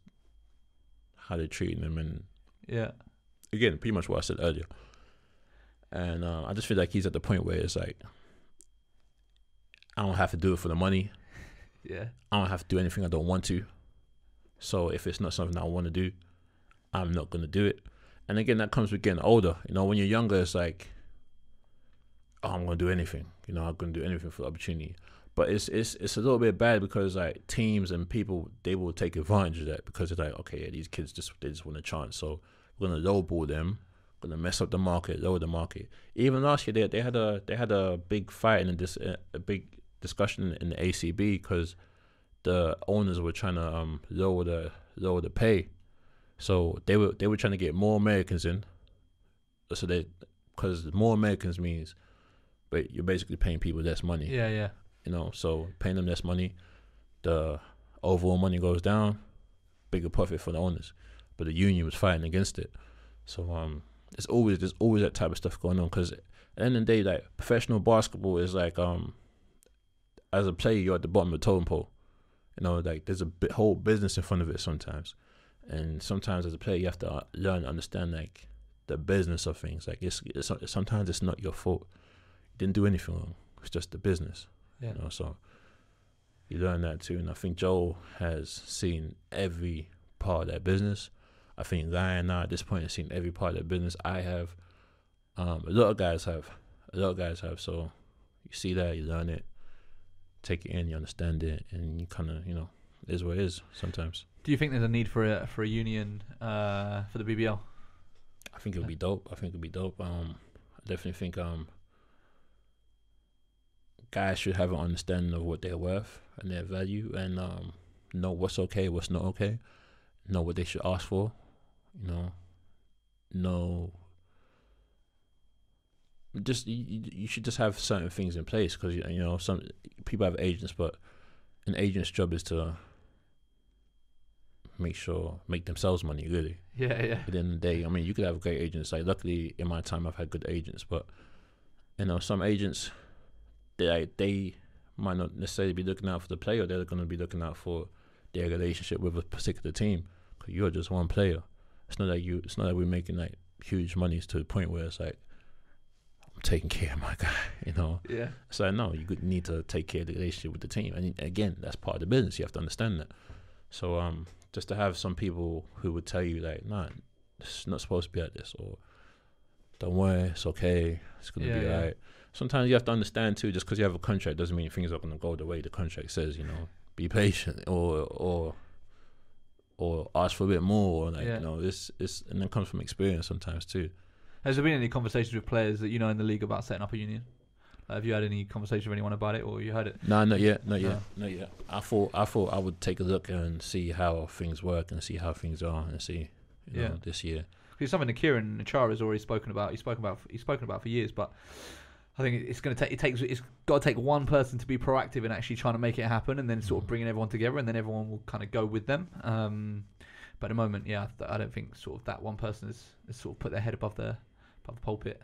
how they're treating him, and again, pretty much what I said earlier. And I just feel like he's at the point where it's like, I don't have to do it for the money. Yeah. I don't have to do anything I don't want to. So if it's not something I want to do, I'm not going to do it. And again, that comes with getting older. When you're younger, it's like, oh, I'm going to do anything. I'm going to do anything for the opportunity. But it's a little bit bad because like teams and people, they will take advantage of that because it's like, okay, yeah, these kids they just want a chance. So we're going to lowball them. gonna mess up the market, lower the market. Even last year, they had a big fight and a big discussion in the ACB because the owners were trying to lower the pay. So they were trying to get more Americans in. So because more Americans means, but you're basically paying people less money. Yeah. So paying them less money, the overall money goes down, bigger profit for the owners. But the union was fighting against it. So there's always that type of stuff going on. Because at the end of the day, like professional basketball is like as a player, you're at the bottom of the totem pole. Like there's a whole business in front of it sometimes. And sometimes as a player, you have to learn to understand like the business of things. Like it's sometimes it's not your fault. You didn't do anything wrong. It's just the business. Yeah. So you learn that too. And I think Joel has seen every part of that business. I think Ryan now at this point has seen every part of that business. I have. A lot of guys have. So you see that, you learn it, take it in, you understand it, and you kind of, it is what it is sometimes. Do you think there's a need for a union for the BBL? I think it would be dope. I definitely think guys should have an understanding of what they're worth and their value, and know what's okay, what's not okay, know what they should ask for, know. Just you should just have certain things in place because some people have agents, but an agent's job is to make themselves money, really. Yeah. At the end of the day, I mean, you could have great agents. Like, luckily, in my time, I've had good agents, but some agents, they might not necessarily be looking out for the player. They're going to be looking out for their relationship with a particular team. Because you're just one player. It's not like we're making like huge monies to the point where it's like I'm taking care of my guy. Yeah. So no, you need to take care of the relationship with the team, and again, that's part of the business. You have to understand that. So just to have some people who would tell you like, nah, it's not supposed to be like this, or don't worry, it's okay, it's gonna be alright. Sometimes you have to understand too. Just because you have a contract doesn't mean things are gonna go the way the contract says. Be patient, or ask for a bit more. It's and it comes from experience sometimes too. Has there been any conversations with players that in the league about setting up a union? Have you had any conversation with anyone about it, or you heard it? No, not yet. I thought I would take a look and see how things work and see how things are and see, this year. It's something that Kieran Chara has already spoken about. He's spoken about for years, but I think it's got to take one person to be proactive in actually trying to make it happen, and then sort of bringing everyone together, and then everyone will kind of go with them. But at the moment, I don't think sort of that one person has sort of put their head above the pulpit.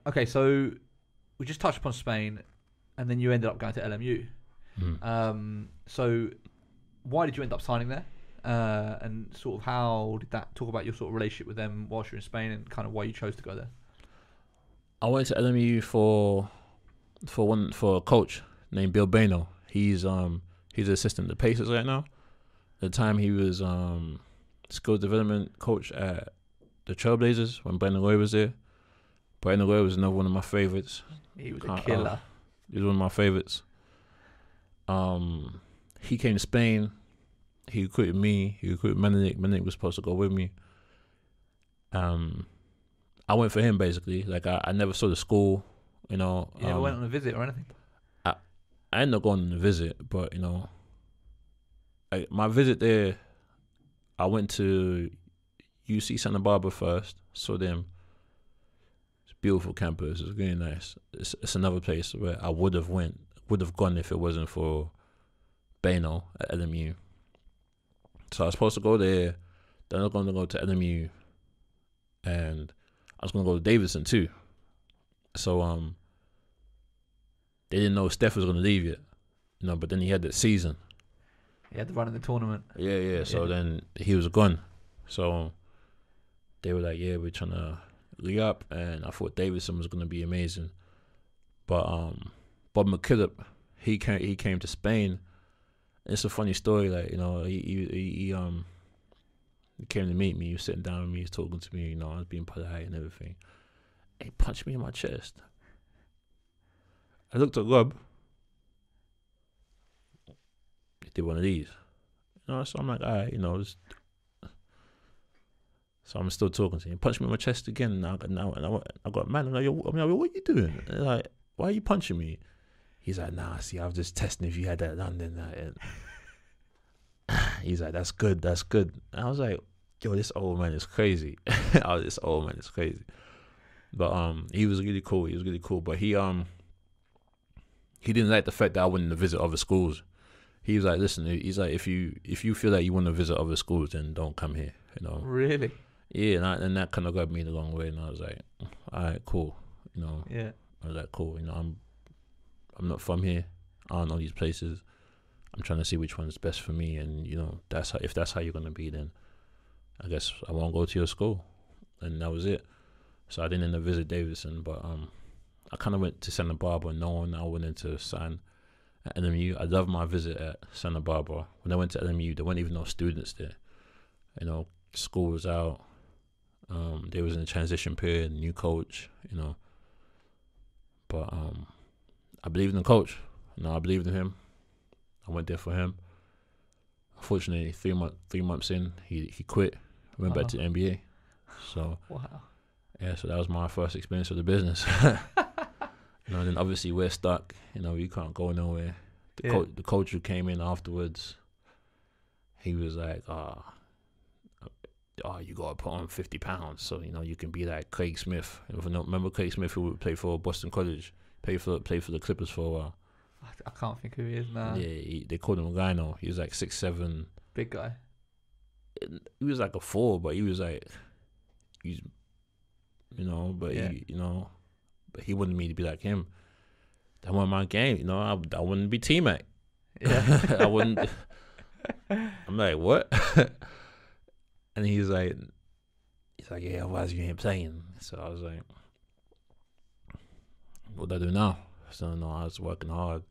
Okay, so we just touched upon Spain, and then you ended up going to LMU. So why did you end up signing there? And sort of how did that talk about your sort of relationship with them whilst you're in Spain, and kind of why you chose to go there? I went to LMU for a coach named Bill Bano. He's the assistant to the Pacers right now. At the time he was skills development coach at the Trailblazers when Brandon Roy was there. Brandon Roy was another one of my favorites. He was a killer. He was one of my favorites. He came to Spain. He recruited me. He recruited Menelik. Menelik was supposed to go with me. I went for him basically. Like I never saw the school. You never went on a visit or anything? I ended up going on a visit, but my visit there, I went to UC Santa Barbara first. Saw them. It's a beautiful campus. It's really nice. It's another place where I would have gone if it wasn't for Bano at LMU. So I was supposed to go there. Then I was going to go to LMU, and I was going to go to Davidson too. So they didn't know Steph was going to leave yet, But then he had that season. He had to run in the tournament. Yeah. So then he was gone. So they were like, "Yeah, we're trying to re-up," and I thought Davidson was going to be amazing. But Bob McKillop, he came to Spain. It's a funny story, like he came to meet me. He was sitting down with me. He was talking to me. I was being polite and everything. He punched me in my chest. I looked at Rob. He did one of these. So I'm like, all right, So I'm still talking to him. He punched me in my chest again. I got mad. I'm like, yo, what are you doing? And like, why are you punching me? He's like, nah, see, I was just testing if you had that done. Then he's like, that's good. And I was like, yo, this old man is crazy. This old man is crazy. But he was really cool. But he didn't like the fact that I wanted to visit other schools. He was like, listen, he's like, if you feel like you want to visit other schools, then don't come here. You know. Really? Yeah, and that kind of got me the long way, and I was like, all right, cool. You know. Yeah. I was like, cool. You know, I'm not from here. I don't know these places. I'm trying to see which one's best for me, and you know, if that's how you're gonna be, then I guess I won't go to your school, and that was it. So I didn't end up visit Davidson, but I kind of went to Santa Barbara knowing I wanted to sign at LMU. I loved my visit at Santa Barbara. When I went to LMU, there weren't even no students there. You know, school was out. There was in a transition period, new coach. You know, but I believed in the coach. You know, I believed in him. I went there for him. Unfortunately, 3 months in, he quit. Went back to the NBA. So wow. Yeah, so that was my first experience of the business. You know, then obviously we're stuck. You know, you can't go nowhere. The coach who came in afterwards, he was like, you gotta put on 50 pounds, so you know you can be like Craig Smith. Remember Craig Smith, who would play for Boston College, played for the Clippers for a while. I can't think who he is now. Yeah, they called him a Rhino. He was like 6'7", big guy. He was like a 4, but he was like, he wanted me to be like him. That wasn't my game, you know. I wouldn't be T-Mac. Yeah, I wouldn't. I'm like, what? And he's like, yeah, why is you ain't playing? So I was like, what do I do now? So no, I was working hard,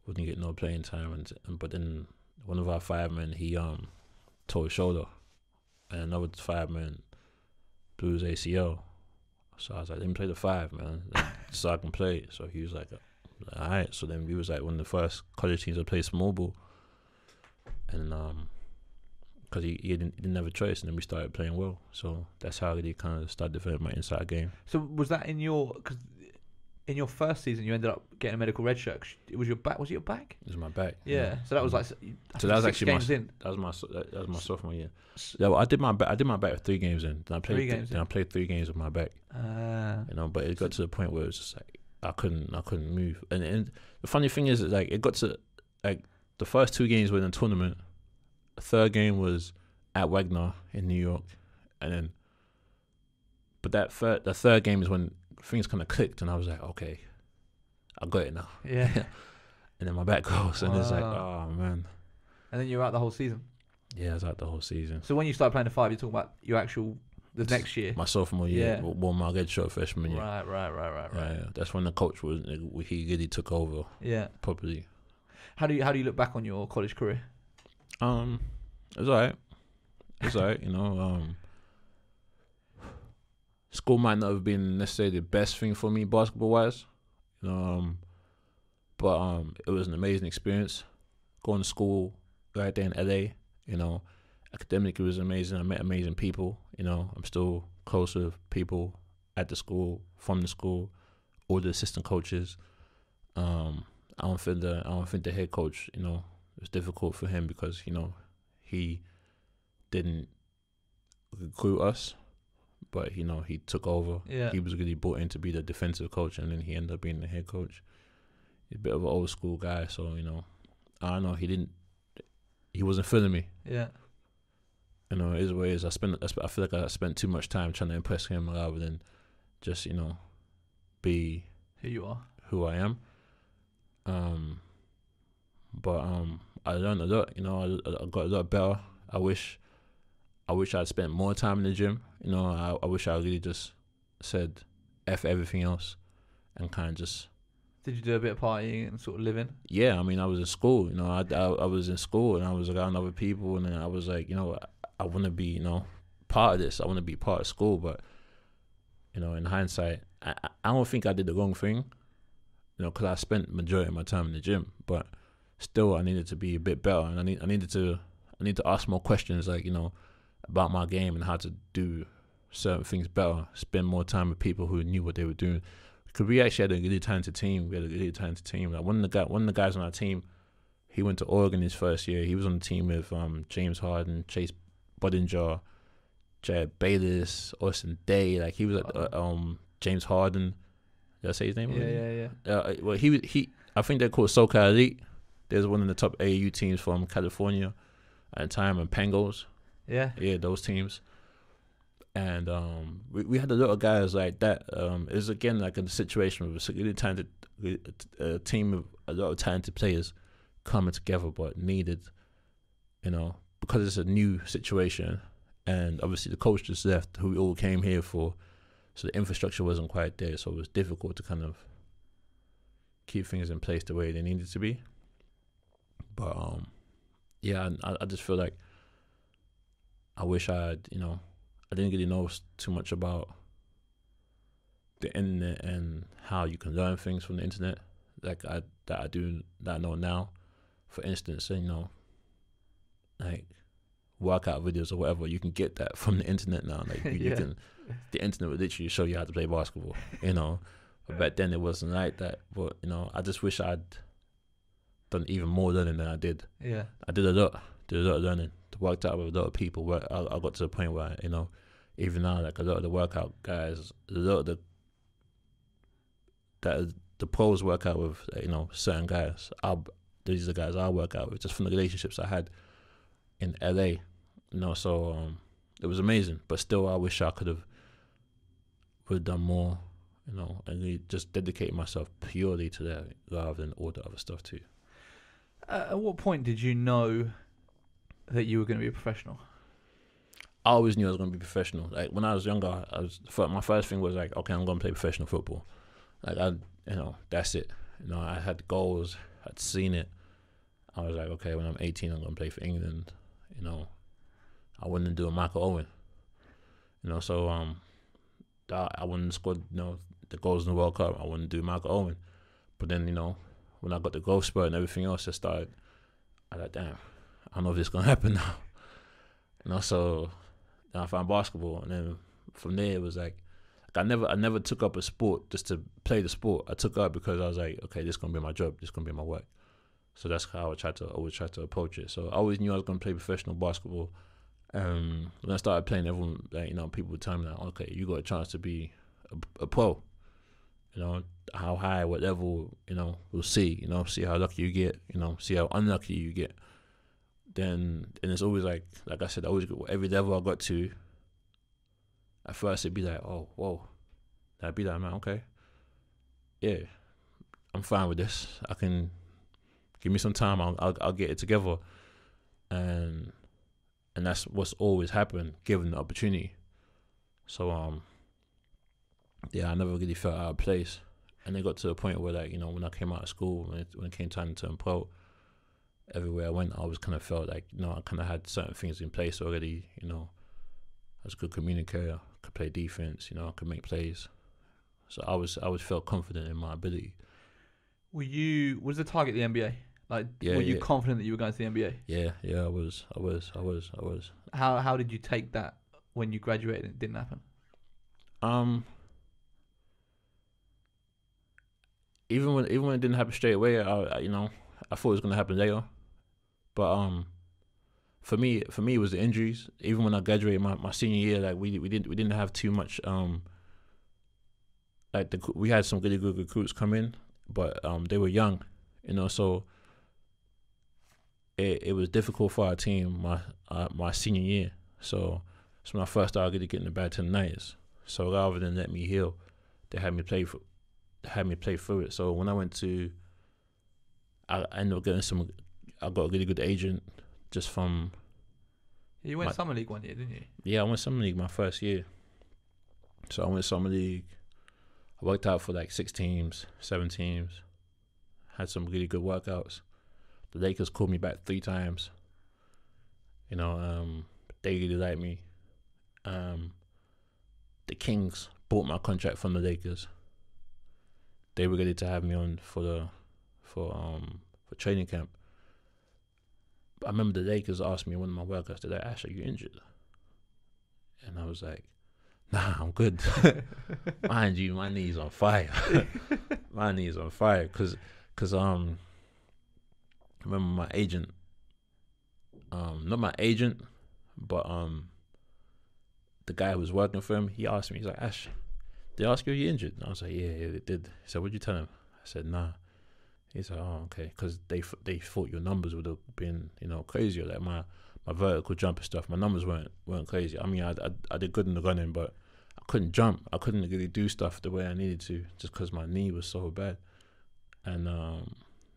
wouldn't get no playing time, but then one of our 5 men, he tore his shoulder, and another 5 men blew his ACL. So I was like, let me play the 5, man, so I can play. So he was like, all right. So then we was like one of the first college teams that played small ball, and because he didn't have a choice, and then we started playing well. So that's how I really kind of started developing my inside game. So was that in your first season you ended up getting a medical red shirt? It was your back. Was it your back? It was my back. Yeah. So that was like. So that was actually that was my sophomore year. Yeah, well, I did my back 3 games in. Then I played 3 games with my back. You know, but it got to the point where it was just like I couldn't move. And the funny thing is, like, it got to like the first 2 games were in a tournament. The 3rd game was at Wagner in New York, and then, but the 3rd game is when things kind of clicked, and I was like, okay, I got it now. Yeah. And then my back goes, and it's like, oh man. And then you're out the whole season. Yeah, I was out the whole season. So when you started playing the 5, you're talking about your the next year. My sophomore year, won my red shirt freshman year. Right. Yeah, that's when the coach he really took over. Yeah, properly. How do you look back on your college career? It was alright. You know, school might not have been necessarily the best thing for me basketball wise, you know, but it was an amazing experience. Going to school right there in LA, you know, academically it was amazing. I met amazing people. You know, I'm still close with people at the school, from the school, all the assistant coaches. I don't think the head coach, you know, it was difficult for him because, you know, he didn't recruit us, but, you know, he took over. Yeah. He was really brought in to be the defensive coach, and then he ended up being the head coach. He's a bit of an old school guy, so, you know, I don't know, he wasn't feeling me. Yeah. You know, it is what it is. I feel like I spent too much time trying to impress him rather than just, you know, be who I am. But I learned a lot. You know, I got a lot better. I wish I'd spent more time in the gym. You know, I wish I really just said F everything else and kind of just. Did you do a bit of partying and sort of living? Yeah, I mean, I was in school. You know, I was in school and I was around other people, and then I was like, you know, I want to be, you know, part of this. I want to be part of school, but, you know, in hindsight, I don't think I did the wrong thing. You know, because I spent majority of my time in the gym, but still I needed to be a bit better, and I need to ask more questions, like, you know, about my game and how to do certain things better, spend more time with people who knew what they were doing. Because we actually had a really talented team. Like one of the guys on our team, he went to Oregon his first year. He was on the team with James Harden, Chase Budinger, Jared Bayless, Austin Day. Like he was at James Harden. Did I say his name already? Yeah. Well, he. I think they're called SoCal Elite. There's one of the top AAU teams from California at the time, and Pangos. Yeah, those teams. And we had a lot of guys like that. It was again like a situation with a really talented team of a lot of talented players coming together, but needed, because it's a new situation, and obviously the coach just left, who we all came here for, so the infrastructure wasn't quite there, so it was difficult to kind of keep things in place the way they needed to be. But I just feel like I wish I had, I didn't really know too much about the internet and how you can learn things from the internet, like I know now. For instance, like workout videos or whatever, you can get that from the internet now. Like you can, the internet will literally show you how to play basketball. But back then it wasn't like that. But I just wish I'd done even more learning than I did. Yeah, I did a lot of learning. Worked out with a lot of people. Where I got to the point where even now, like a lot of the workout guys, a lot of the pros work out with certain guys. These are the guys I work out with just from the relationships I had in LA. So it was amazing. But still, I wish I would have done more. And really just dedicate myself purely to that rather than all the other stuff too. At what point did you know that you were going to be a professional? I always knew I was going to be professional. Like when I was younger, my first thing was like, okay, I'm going to play professional football. Like that's it. I had goals. I'd seen it. I was like, okay, when I'm 18, I'm going to play for England. I wouldn't do a Michael Owen. So I wouldn't score the goals in the World Cup. I wouldn't do Michael Owen. But then when I got the growth spurt and everything else, I was like, damn, I don't know if this is gonna happen now. So then I found basketball, and then from there it was like I never took up a sport just to play the sport. I took up because I was like, okay, this is gonna be my job, this is gonna be my work. So that's how I always try to approach it. So I always knew I was gonna play professional basketball. When I started playing, everyone people would tell me like, okay, you got a chance to be a pro. How high, what level, we'll see. See how lucky you get. See how unlucky you get. And it's always like I said, every level I got to, at first it'd be like, oh, whoa. I'd be like, man, okay. Yeah, I'm fine with this. I can, give me some time, I'll get it together. And that's what's always happened, given the opportunity. So, I never really felt out of place. And it got to a point where, like, when I came out of school, when it came time to turn pro, everywhere I went, I always kind of felt like, I kind of had certain things in place already. I was a good communicator, could play defense, I could make plays. So I always felt confident in my ability. Was the target the NBA? Like, were you confident that you were going to the NBA? Yeah, I was. How did you take that when you graduated and it didn't happen? Even when it didn't happen straight away, I thought it was gonna happen later. But for me it was the injuries. Even when I graduated my senior year, like we didn't have too much. We had some really good recruits come in, but they were young, so it was difficult for our team my senior year. So it's when I first started really getting the bad tendinitis. So rather than let me heal, they had me play through it. So when I went to, I ended up getting I got a really good agent just from. You went Summer League one year, didn't you? Yeah, I went Summer League my first year. So I went Summer League. I worked out for like 6 teams, 7 teams. Had some really good workouts. The Lakers called me back 3 times. They really liked me. The Kings bought my contract from the Lakers. They were ready to have me on for training camp. I remember the Lakers asked me in one of my workouts, they're like, Ash, are you injured? And I was like, nah, I'm good. Mind you, my knee's on fire. My knee's on fire. Cause I remember my agent, not my agent, but the guy who was working for him, he asked me, he's like, Ash, they ask you if you're injured? And I was like, yeah, they did. He said, what'd you tell him? I said, nah. He's like, oh, okay, because they thought your numbers would have been, crazier. Like my vertical jump and stuff, my numbers weren't crazy. I mean, I did good in the running, but I couldn't jump. I couldn't really do stuff the way I needed to, just because my knee was so bad. And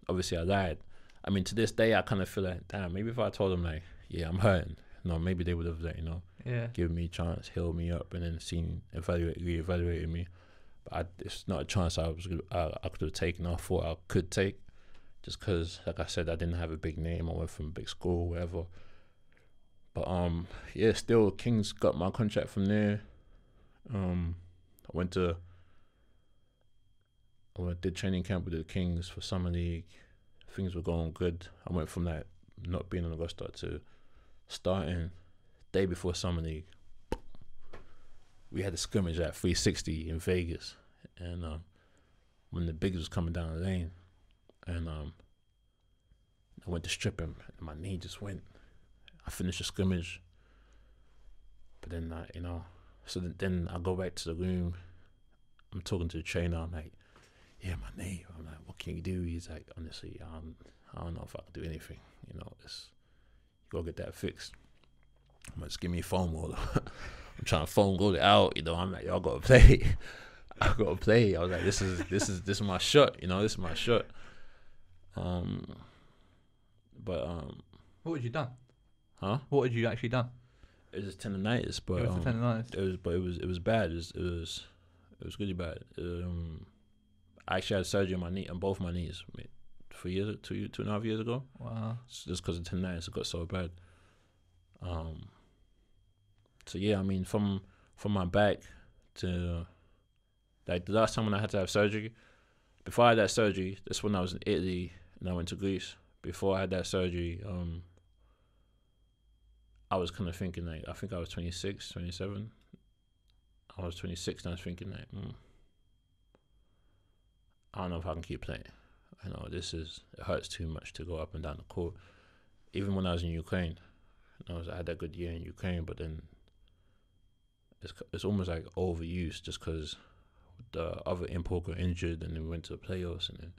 obviously, I lied. I mean, to this day, I kind of feel like, damn, maybe if I told them like, yeah, I'm hurting, maybe they would have like, given me a chance, healed me up, and then reevaluated me. But it's not a chance I could have taken or thought I could take, just because, like I said, I didn't have a big name. I went from a big school, whatever. But yeah, still Kings got my contract from there. I did training camp with the Kings for summer league. Things were going good. I went from that not being on the roster to starting day before summer league. We had a scrimmage at 360 in Vegas, and when the bigs was coming down the lane, and I went to strip him, and my knee just went. I finished the scrimmage, but then so then I go back to the room. I'm talking to the trainer. I'm like, yeah, my knee. I'm like, what can you do? He's like, honestly, I don't know if I can do anything. You gotta get that fixed. I'm like, just give me a foam roller. I'm trying to foam roll it out. I'm like, y'all gotta play. I gotta play. I was like, this is my shot. This is my shot. But what had you done? Huh? What had you actually done? It was tendonitis, but it was tendonitis. It was bad. It was really bad. I actually had surgery on my knee, on both my knees, 2.5 years ago. Wow. Just because of tendonitis, it got so bad. So yeah, I mean, from my back to like the last time when I had to have surgery. Before I had that surgery, that's when I was in Italy and I went to Greece. Before I had that surgery, I was kind of thinking like, I think I was 26, 27. I was 26 and I was thinking like, I don't know if I can keep playing. It hurts too much to go up and down the court. Even when I was in Ukraine, I had that good year in Ukraine, but then it's almost like overuse just because the other import got injured and then we went to the playoffs, and then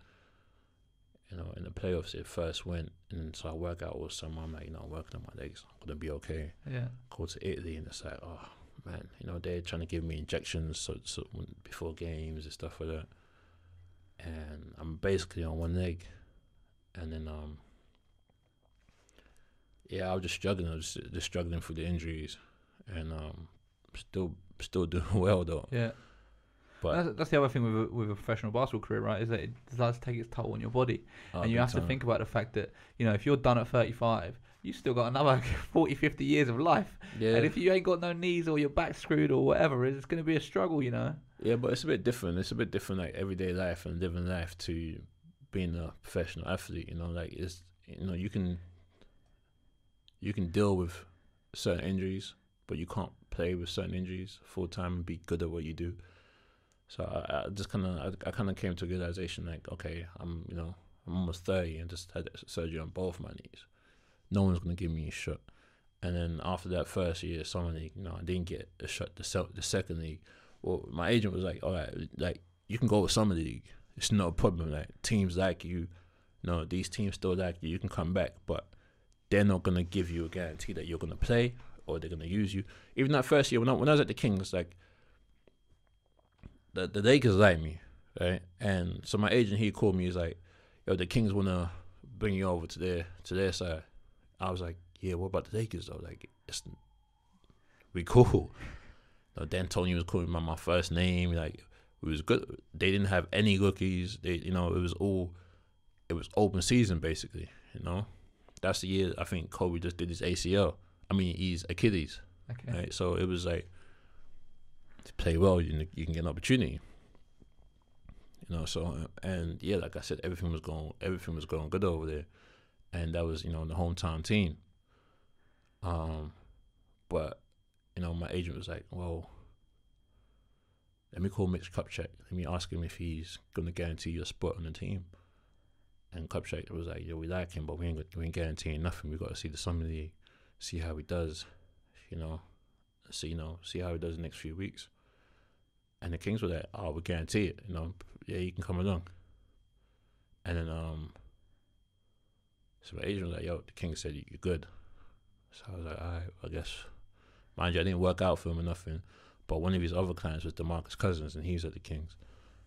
in the playoffs it first went, and so I work out with someone. I'm like, working on my legs, I'm gonna be okay. Yeah. Go to Italy and it's like, oh man, they're trying to give me injections so before games and stuff like that, and I'm basically on one leg, and then I was just struggling. I was just struggling through the injuries, and still doing well though. Yeah. But that's the other thing with a professional basketball career, right? Is that it does take its toll on your body, and you have to think about the fact that if you're done at 35, you still got another 40, 50 years of life. Yeah. And if you ain't got no knees or your back screwed or whatever, it's going to be a struggle, Yeah, but it's a bit different. It's a bit different, like everyday life and living life to being a professional athlete. Like it's you can deal with certain injuries, but you can't play with certain injuries full time and be good at what you do. So I just kind of came to a realization like, okay, I'm almost 30 and just had surgery on both my knees. No one's gonna give me a shot. And then after that first year, summer league, I didn't get a shot. The second league, well, my agent was like, all right, like you can go with summer league. It's no problem. Like teams like you, these teams still like you. You can come back, but they're not gonna give you a guarantee that you're gonna play or they're gonna use you. Even that first year when I was at the Kings, like. The Lakers like me, right? And so my agent, he called me. He's like, "Yo, the Kings wanna bring you over to their side." I was like, "Yeah, what about the Lakers though? Like, we cool." D'Antoni was calling me by my first name. Like, it was good. They didn't have any rookies. It was open season basically. That's the year I think Kobe just did his ACL. I mean, his Achilles. Okay. Right? So it was like. To play well, you can get an opportunity. So and yeah, like I said, everything was going good over there, and that was the hometown team. But my agent was like, well, let me call Mitch Kupchak. Let me ask him if he's going to guarantee you a spot on the team. And Kupchak was like, we like him, but we ain't guaranteeing nothing. We got to see the summer league, see how he does, see how he does the next few weeks. And the Kings were like, oh, we guarantee it, yeah, he can come along. And then, so my agent was like, yo, the Kings said you're good. So I was like, all right, I guess. Mind you, I didn't work out for him or nothing, but one of his other clients was DeMarcus Cousins, and he's at the Kings.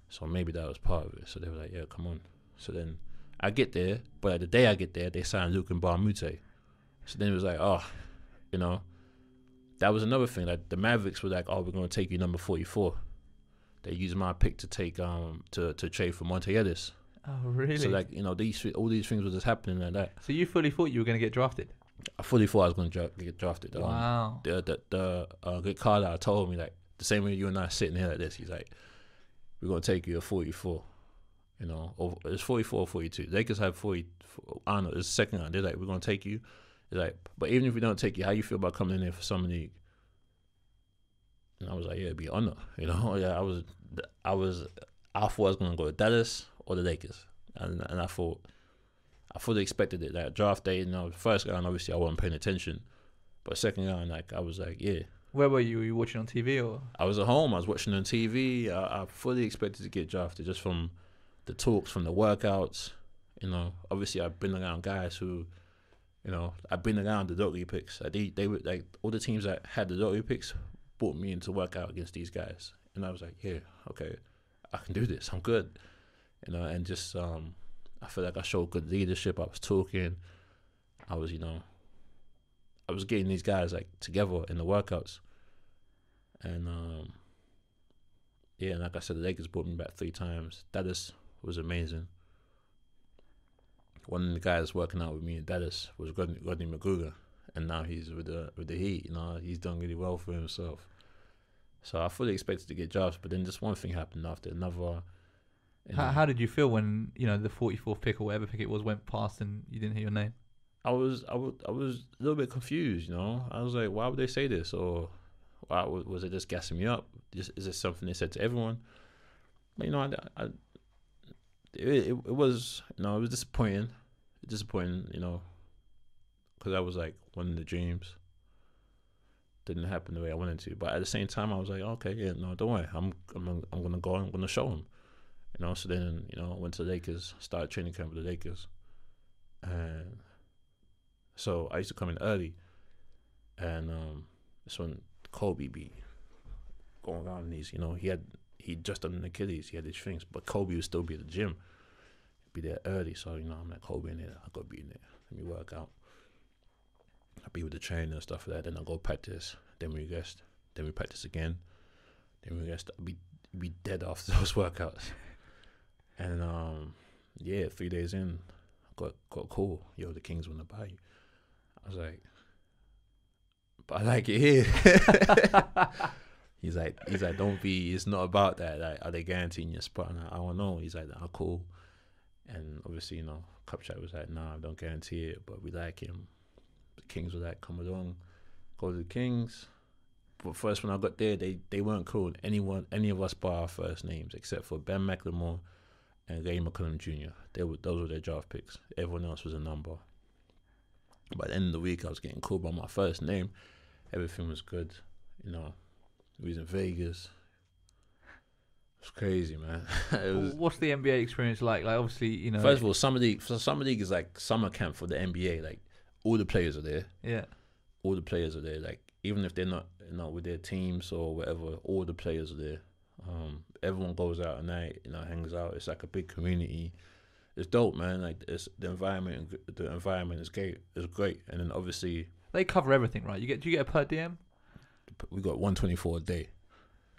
So maybe that was part of it. So they were like, yeah, come on. So then I get there, but the day I get there, they signed Luke Mba. So then it was like, that was another thing. Like the Mavericks were like, oh, we're going to take you number 44. They used my pick to take to trade for Monte Ellis. Oh, really? So like, all these things were just happening like that. So you fully thought you were going to get drafted? I fully thought I was going to get drafted. Wow. The good Carlisle told me, like, the same way you and I are sitting here like this, he's like, we're going to take you at 44. Or it's 44 or 42. Lakers have 40. I don't know, it's the second round. They're like, we're going to take you. They're like, but even if we don't take you, how you feel about coming in there for Summer League? And I was like, yeah, it'd be an honor. Yeah, I thought I was going to go to Dallas or the Lakers. And I fully expected it. Like draft day, first round, obviously I wasn't paying attention. But second round, like, I was like, yeah. Where were you? Were you watching on TV or? I was at home. I was watching on TV. I fully expected to get drafted just from the talks, from the workouts. Obviously I've been around guys who, I've been around the lottery picks. Like they were like, all the teams that had the lottery picks brought me in to work out against these guys. And I was like, yeah, okay, I can do this. I'm good. And just, I feel like I showed good leadership. I was talking. I was getting these guys like together in the workouts. And, and like I said, the Lakers brought me back 3 times. Dallas was amazing. One of the guys working out with me in Dallas was Rodney McGruder, and now he's with the Heat. He's done really well for himself. So I fully expected to get drafted, but then just one thing happened after another. How did you feel when the 44th pick or whatever pick it was went past and you didn't hear your name? I was a little bit confused. I was like, why would they say this? Or why was it just gassing me up? Is this something they said to everyone? But it was it was disappointing, because I was like one of the dreams. Didn't happen the way I wanted to, but at the same time I was like, okay, yeah, no, don't worry, I'm gonna go, I'm gonna show them. So then I went to the Lakers, started training camp with the Lakers, and so I used to come in early, and that's when Kobe be going around these, he just done an Achilles, he had these things, but Kobe would still be at the gym, be there early. So I'm like, Kobe in there, I gotta be in there, let me work out. I'll be with the trainer and stuff like that. Then I'll go practice. Then we rest. Then we practice again. Then we rest. I'll be dead after those workouts. And 3 days in, I got a call. Yo, the Kings want to buy you. I was like, but I like it here. He's like, don't be. It's not about that. Like, are they guaranteeing your spot? And I don't know. He's like, oh, cool. And obviously, Kupchak was like, nah, I don't guarantee it, but we like him. The Kings were like, come along, go to the Kings. But first, when I got there, they weren't calling any of us by our first names, except for Ben McLemore and Ray McCollum Jr. Those were their draft picks. Everyone else was a number. By the end of the week, I was getting called by my first name. Everything was good. We was in Vegas. It was crazy, man. What's the NBA experience like? Like, obviously, First of all, summer league is like summer camp for the NBA. Like, all the players are there. Yeah. All the players are there. Like, even if they're not with their teams or whatever, all the players are there. Everyone goes out at night, hangs out. It's like a big community. It's dope, man. Like, the environment is great. It's great. And then obviously they cover everything, right? Do you get a per diem? We got $124 a day.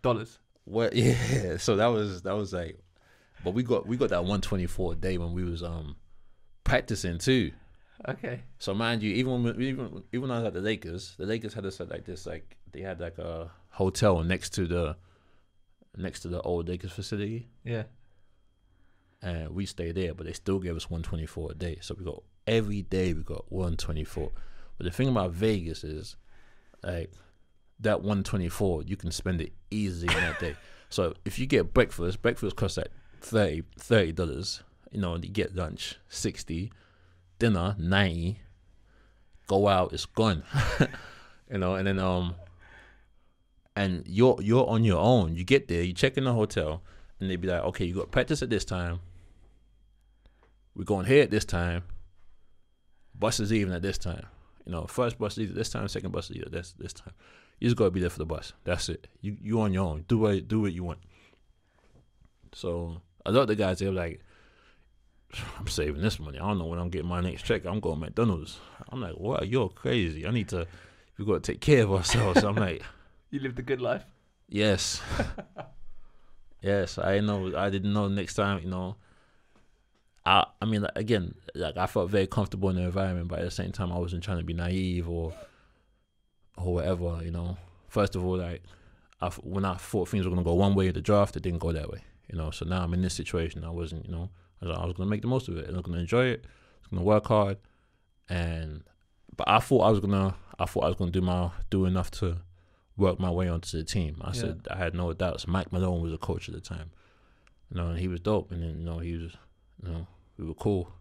Dollars. What? Yeah. So that was like, but we got that $124 a day when we was practicing too. Okay. So mind you, even when I was at the Lakers had us at like this, like they had like a hotel next to the old Lakers facility. Yeah. And we stayed there, but they still gave us $124 a day. So every day we got $124. But the thing about Vegas is, like, that 124, you can spend it easily in that day. So if you get breakfast costs like $30. You know, you get lunch, 60, dinner, 90, go out, it's gone. You know, and then and you're on your own. You get there, you check in the hotel, and they be like, okay, you got practice at this time. We're going here at this time. Bus is leaving at this time. You know, first bus leaves at this time, second bus leaves at this time. You just gotta be there for the bus. That's it. You on your own. Do what you want. So a lot of the guys, they're like, I'm saving this money. I don't know when I'm getting my next check. I'm going to McDonald's. I'm like, what? You're crazy. We got to take care of ourselves. I'm like, you lived a good life. Yes. Yes. I didn't know next time, you know. I mean, like, again, like I felt very comfortable in the environment, but at the same time, I wasn't trying to be naive or whatever, you know. First of all, like, when I thought things were going to go one way at the draft, it didn't go that way, you know. So now I'm in this situation. I wasn't, you know. I was going to make the most of it, and I was going to enjoy it. I was going to work hard, but I thought I was going to do enough to work my way onto the team. I said I had no doubts. Mike Malone was a coach at the time, you know, and he was dope. And then, you know, we were cool.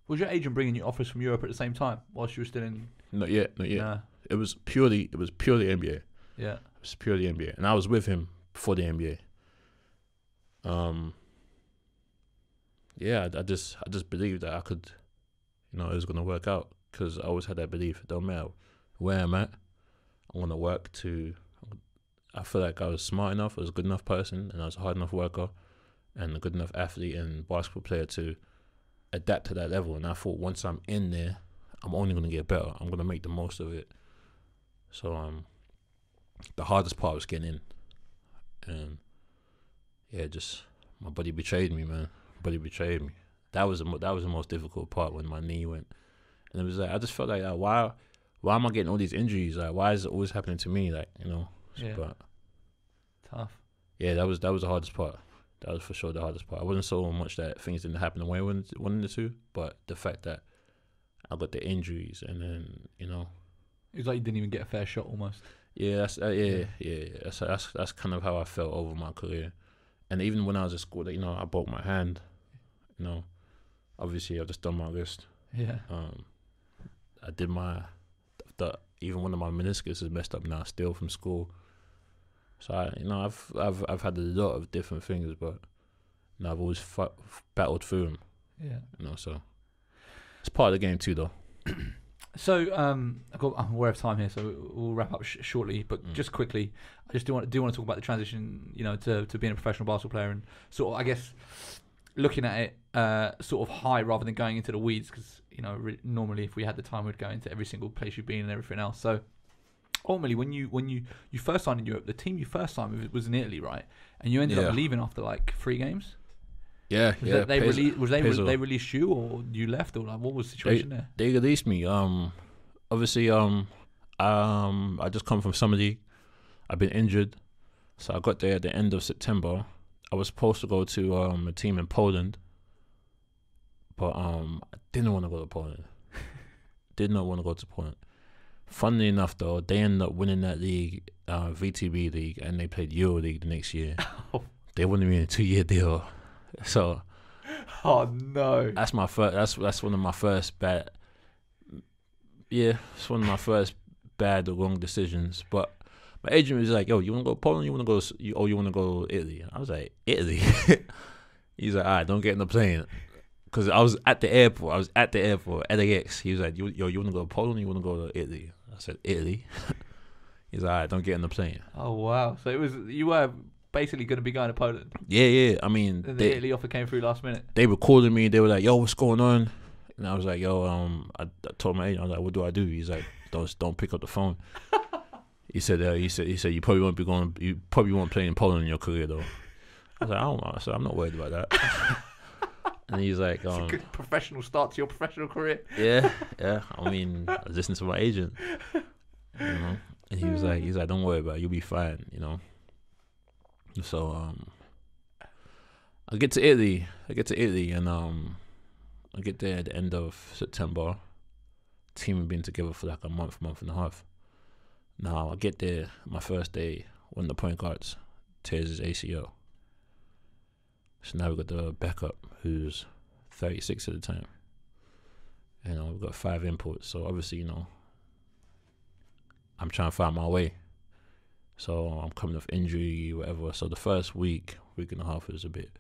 Was your agent bringing you offers from Europe at the same time whilst you were still in? Not yet. Nah. It was purely NBA. Yeah, it was purely NBA, and I was with him before the NBA. Yeah, I just believed that I could, you know, it was gonna work out, because I always had that belief. It don't matter where I'm at, I want to work to. I feel like I was smart enough, I was a good enough person, and I was a hard enough worker, and a good enough athlete and basketball player to adapt to that level. And I thought once I'm in there, I'm only gonna get better. I'm gonna make the most of it. So the hardest part was getting in, and yeah, just my buddy betrayed me, man. But he betrayed me. That was the most difficult part, when my knee went, and it was like I just felt like why am I getting all these injuries? Like, why is it always happening to me? Like, you know. Yeah. But tough. Yeah, that was the hardest part. That was for sure the hardest part. I wasn't so much that things didn't happen the way I wanted it to, but the fact that I got the injuries, and then, you know, it was like you didn't even get a fair shot almost. Yeah, that's that's kind of how I felt over my career. And even when I was at school, you know, I broke my hand. You know, obviously I've just done my wrist. Yeah. I did even one of my meniscus is messed up now still from school. So I've had a lot of different things, but you know, I've always battled through them. Yeah. You know, so it's part of the game too, though. So I'm aware of time here, so we'll wrap up shortly. But just quickly, I just do want to talk about the transition, you know, to being a professional basketball player, and sort of, I guess, looking at it sort of high rather than going into the weeds, because, you know, normally if we had the time, we'd go into every single place you've been and everything else. So ultimately, when you first signed in Europe, the team you first signed with was in Italy, right? And you ended up leaving after like 3 games. Yeah, They released you, or you left, or like what was the situation there? They released me. Obviously, I just come from summer league. I've been injured, so I got there at the end of September. I was supposed to go to a team in Poland, but I didn't want to go to Poland. Did not want to go to Poland. Funnily enough, though, they ended up winning that league, VTB league, and they played Euro League the next year. They wanted me in a 2-year deal. So, oh no! That's my first. That's one of my first bad. Yeah, it's one of my first bad or wrong decisions. But my agent was like, "Yo, you want to go Poland? You want to go? You want to go Italy?" I was like, "Italy." He's like, "All right, don't get in the plane," because I was at the airport. LAX. He was like, "You want to go to Poland? You want to go to Italy?" I said, "Italy." He's like, "All right, don't get in the plane." Oh wow! So you were basically going to be going to Poland. Yeah. I mean, and the Italy offer came through last minute. They were calling me. They were like, "Yo, what's going on?" And I was like, "Yo, I told my agent, I was like, what do I do?" He's like, "Don't pick up the phone." He said, you probably won't be going. You probably won't play in Poland in your career, though. I was like, I don't know. I said, I'm not worried about that. And he's like, it's a good professional start to your professional career. Yeah. I mean, I was listening to my agent, you know. And he's like, don't worry about it. You'll be fine, you know. So I get to Italy, and I get there at the end of September. Team had been together for like a month and a half. Now I get there, my first day, one of the point guards tears his ACL. So now we've got the backup who's 36 at the time. We've got 5 imports. So obviously, I'm trying to find my way. So I'm coming off injury, whatever. So the first week and a half was a bit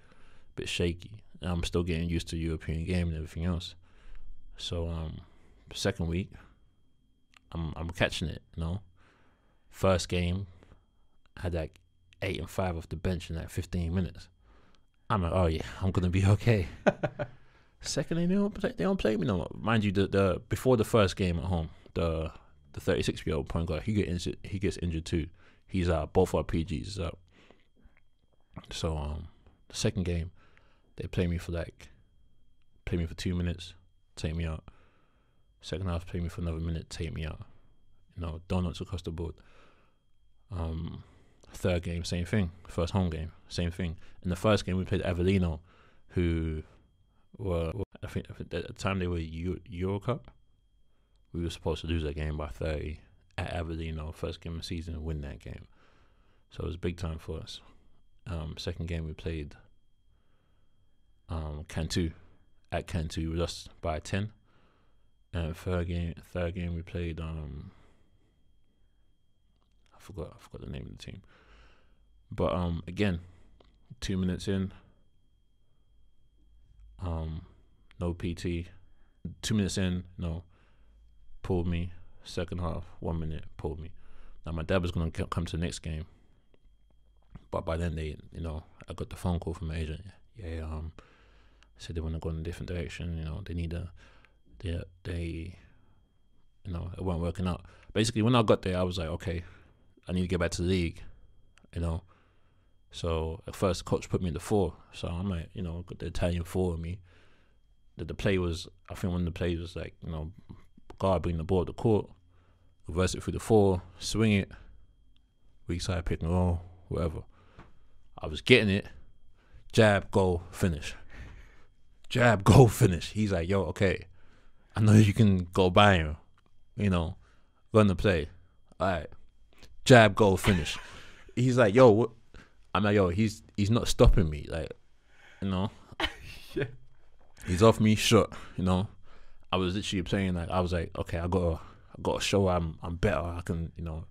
shaky. And I'm still getting used to European game and everything else. So second week, I'm catching it, First game, I had like 8 and 5 off the bench in like 15 minutes. I'm like, oh yeah, I'm gonna be okay. Second game, they don't play me no more. Mind you, the before the first game at home, the 36-year-old point guard, he gets injured too. He's out. Both our PGs is out. So the second game, they play me for 2 minutes, take me out. Second half, play me for another minute, take me out. Donuts across the board. Third game, same thing. First home game, same thing. In the first game, we played Avellino, who were, I think at the time they were Euro Cup. We were supposed to lose that game by 30 at Avellino, first game of the season, and win that game. So it was big time for us. Second game, we played Cantu. At Cantu, we lost by 10. And third game, we played I forgot the name of the team. But again, 2 minutes in, no PT. 2 minutes in, pulled me. Second half, 1 minute, pulled me. Now my dad was gonna come to the next game, but by then I got the phone call from my agent. Said they want to go in a different direction. They need it wasn't working out. Basically, when I got there, I was like, okay, I need to get back to the league, So at first, the coach put me in the 4. So I'm like, got the Italian 4 in me. The play was, I think one of the plays was like, guard bring the ball to the court, reverse it through the 4, swing it, weak side pick and roll, whatever. I was getting it, jab, go, finish. Jab, go, finish. He's like, yo, okay, I know you can go by him, run the play. All right, jab, go, finish. He's like, yo, what? I'm like, yo, he's not stopping me, like, Yeah. He's off me shot, I was literally playing like, I was like, okay, I gotta show I'm better. I can, and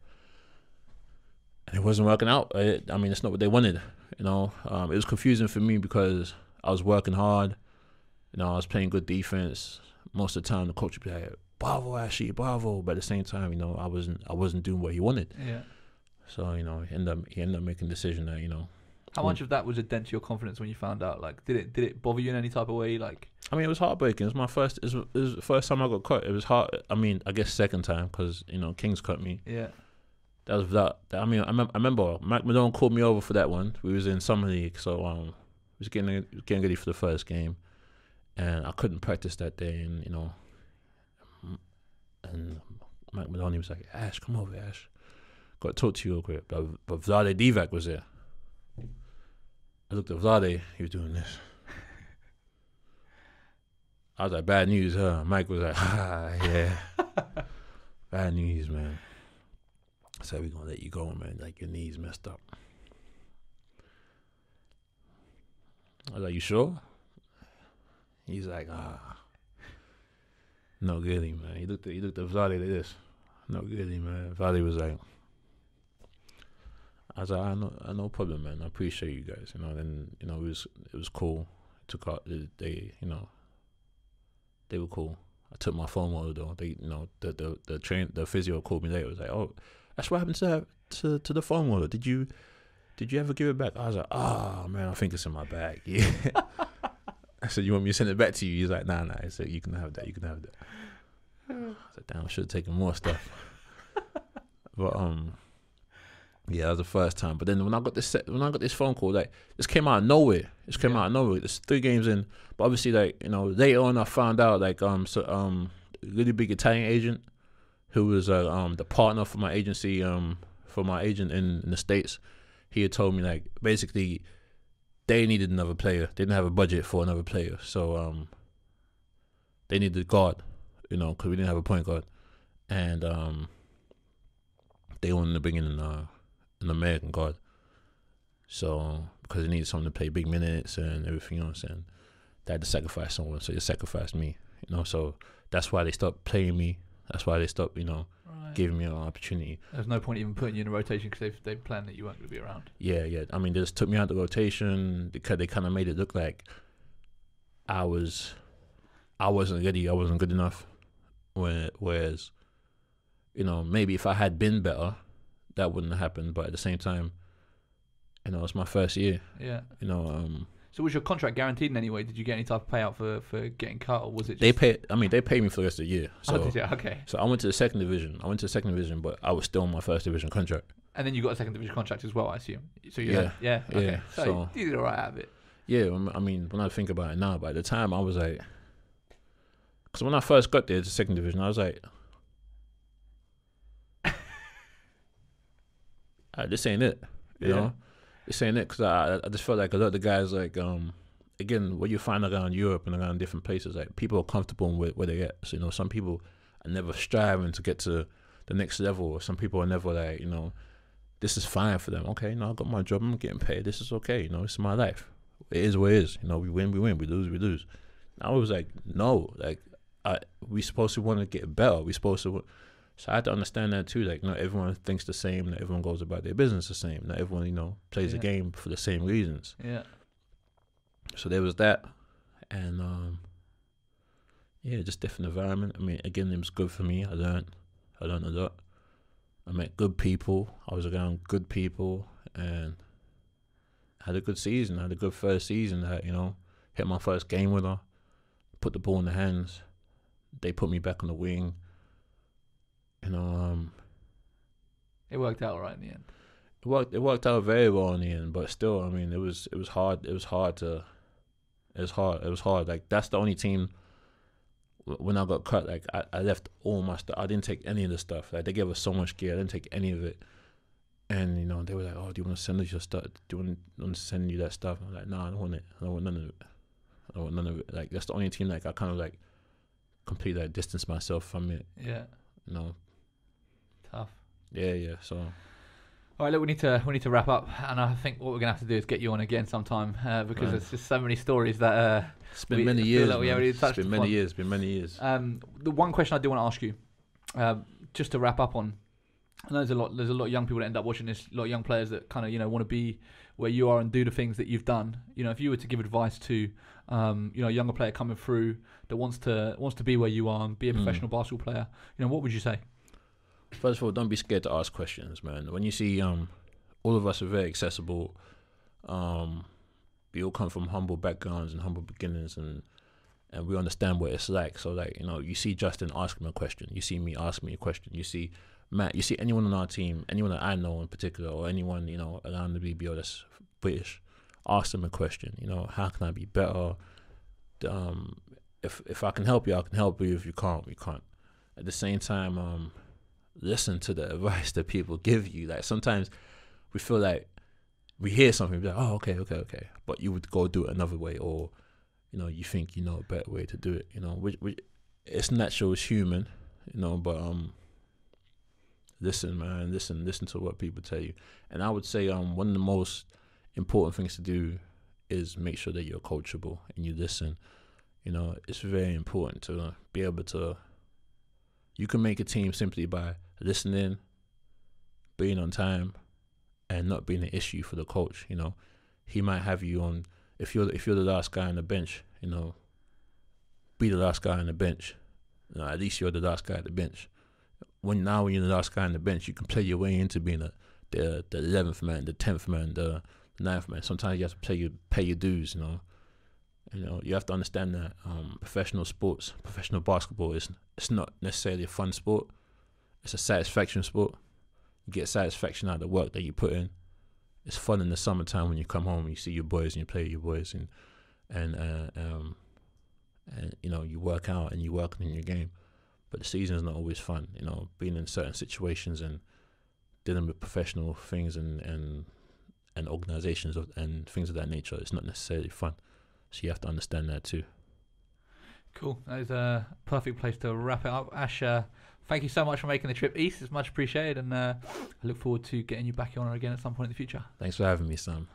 it wasn't working out. It's not what they wanted, It was confusing for me because I was working hard, I was playing good defense. Most of the time, the coach would be like, bravo, Ashley, bravo. But at the same time, I wasn't doing what he wanted. Yeah. So, he ended up making a decision that, How much of that was a dent to your confidence when you found out? Like, did it bother you in any type of way? Like, it was heartbreaking. It was the first time I got cut. It was hard. I guess second time because Kings cut me. Yeah. That was that. I remember Mike Malone called me over for that one. We was in summer league, so was getting ready for the first game, and I couldn't practice that day. And Mike Malone was like, Ash, come over, Ash. Got to talk to you real quick. But Vlade Divac was there. I looked at Vlade, he was doing this. I was like, bad news, huh? Mike was like, yeah. Bad news, man. I said, we're going to let you go, man. Like, your knee's messed up. I was like, you sure? He's like, no really, man. He looked at Vlade like this. No really, man. Vlade was like, I was like, I no problem, man. I appreciate you guys. Then it was cool. Took out they were cool. I took my phone model though. They the physio called me later. It was like, oh, that's what happened to the phone model. Did you ever give it back? I was like, oh man, I think it's in my bag. Yeah. I said, you want me to send it back to you? He's like, nah. I said, you can have that. I was like, damn, I should have taken more stuff. But yeah, that was the first time. But then when I got this phone call, like, this came out of nowhere. There's 3 games in, but obviously, like, later on I found out, like, really big Italian agent who was the partner for my agency, for my agent in the States. He had told me, like, basically they needed another player. They didn't have a budget for another player, so they needed a guard, because we didn't have a point guard, and they wanted to bring in an American guard. So because they needed someone to play big minutes and everything else, and they had to sacrifice someone, so they sacrificed me. So that's why they stopped playing me. That's why they stopped, giving me an opportunity. There's no point even putting you in a rotation because they planned that you weren't going to be around. Yeah. I mean, they just took me out the rotation because they kind of made it look like I wasn't ready. I wasn't good enough. Whereas, maybe if I had been better, that wouldn't have happened. But at the same time, it's my first year. Yeah. So was your contract guaranteed in any way? Did you get any type of payout for getting cut, or was it just... They paid me for the rest of the year. So, did you? Okay. So I went to the second division. But I was still on my first division contract. And then you got a second division contract as well, I assume. So Okay. Yeah. So you did all right out of it. Yeah, I mean, when I think about it now, but at the time I was like... Because when I first got there to second division, I was like... this ain't it, you know? This ain't it, because I just felt like a lot of the guys, like, again, what you find around Europe and around different places, like, people are comfortable where they get. So, some people are never striving to get to the next level, or some people are never like, this is fine for them. Okay, I got my job, I'm getting paid, this is okay, this is my life. It is what it is. We win, we lose, we lose. I was like, no, like, we supposed to want to get better. We supposed to... So I had to understand that too. Like, not everyone thinks the same. Not everyone goes about their business the same. Not everyone, plays the game for the same reasons. Yeah. So there was that, and just different environment. I mean, again, it was good for me. I learned a lot. I met good people. I was around good people, and had a good season. I had a good first season. That hit my first game with her, put the ball in the hands. They put me back on the wing. It worked out all right in the end. It worked out very well in the end, but still, I mean, it was hard. It was hard. Like, that's the only team. When I got cut, like, I left all my stuff. I didn't take any of the stuff. Like, they gave us so much gear. I didn't take any of it. And they were like, "Oh, do you want to send us your stuff? Do you want to send you that stuff?" I'm like, "No, I don't want it. I don't want none of it. Like, that's the only team. Like, I kind of like completely distance myself from it. Yeah. Tough. Yeah. So, all right, look, we need to wrap up, and I think what we're gonna have to do is get you on again sometime because there's just so many stories that it's been many years. It's been many years. The one question I do want to ask you, just to wrap up on, I know there's a lot of young people that end up watching this, a lot of young players that kind of want to be where you are and do the things that you've done. If you were to give advice to a younger player coming through that wants to be where you are and be a professional basketball player, what would you say? First of all, don't be scared to ask questions, man. When you see all of us are very accessible. We all come from humble backgrounds and humble beginnings, and we understand what it's like. So, like, you see Justin, ask him a question. You see me, ask me a question. You see Matt, you see anyone on our team, anyone that I know in particular, or anyone, around the BBL that's British, ask them a question. How can I be better? If I can help you, I can help you. If you can't, we can't. At the same time, listen to the advice that people give you. Like, sometimes we feel like we hear something, we're like, oh, okay, but you would go do it another way, or you think you know a better way to do it. Which it's natural, it's human, but listen, man, listen to what people tell you. And I would say one of the most important things to do is make sure that you're coachable and you listen. It's very important to be able to. You can make a team simply by listening, being on time, and not being an issue for the coach. He might have you on. If you're the last guy on the bench, be the last guy on the bench. At least you're the last guy at the bench. When you're the last guy on the bench, you can play your way into being the 11th man, the 10th man, the 9th man. Sometimes you have to pay your dues. You have to understand that professional sports, professional basketball, it's not necessarily a fun sport. It's a satisfaction sport. You get satisfaction out of the work that you put in. It's fun in the summertime when you come home and you see your boys and you play with your boys and you work out and you work in your game. But the season is not always fun. Being in certain situations and dealing with professional things and organizations and things of that nature, it's not necessarily fun. So you have to understand that too. Cool. That is a perfect place to wrap it up. Ash, Thank you so much for making the trip east. It's much appreciated, and I look forward to getting you back on again at some point in the future. Thanks for having me, Sam.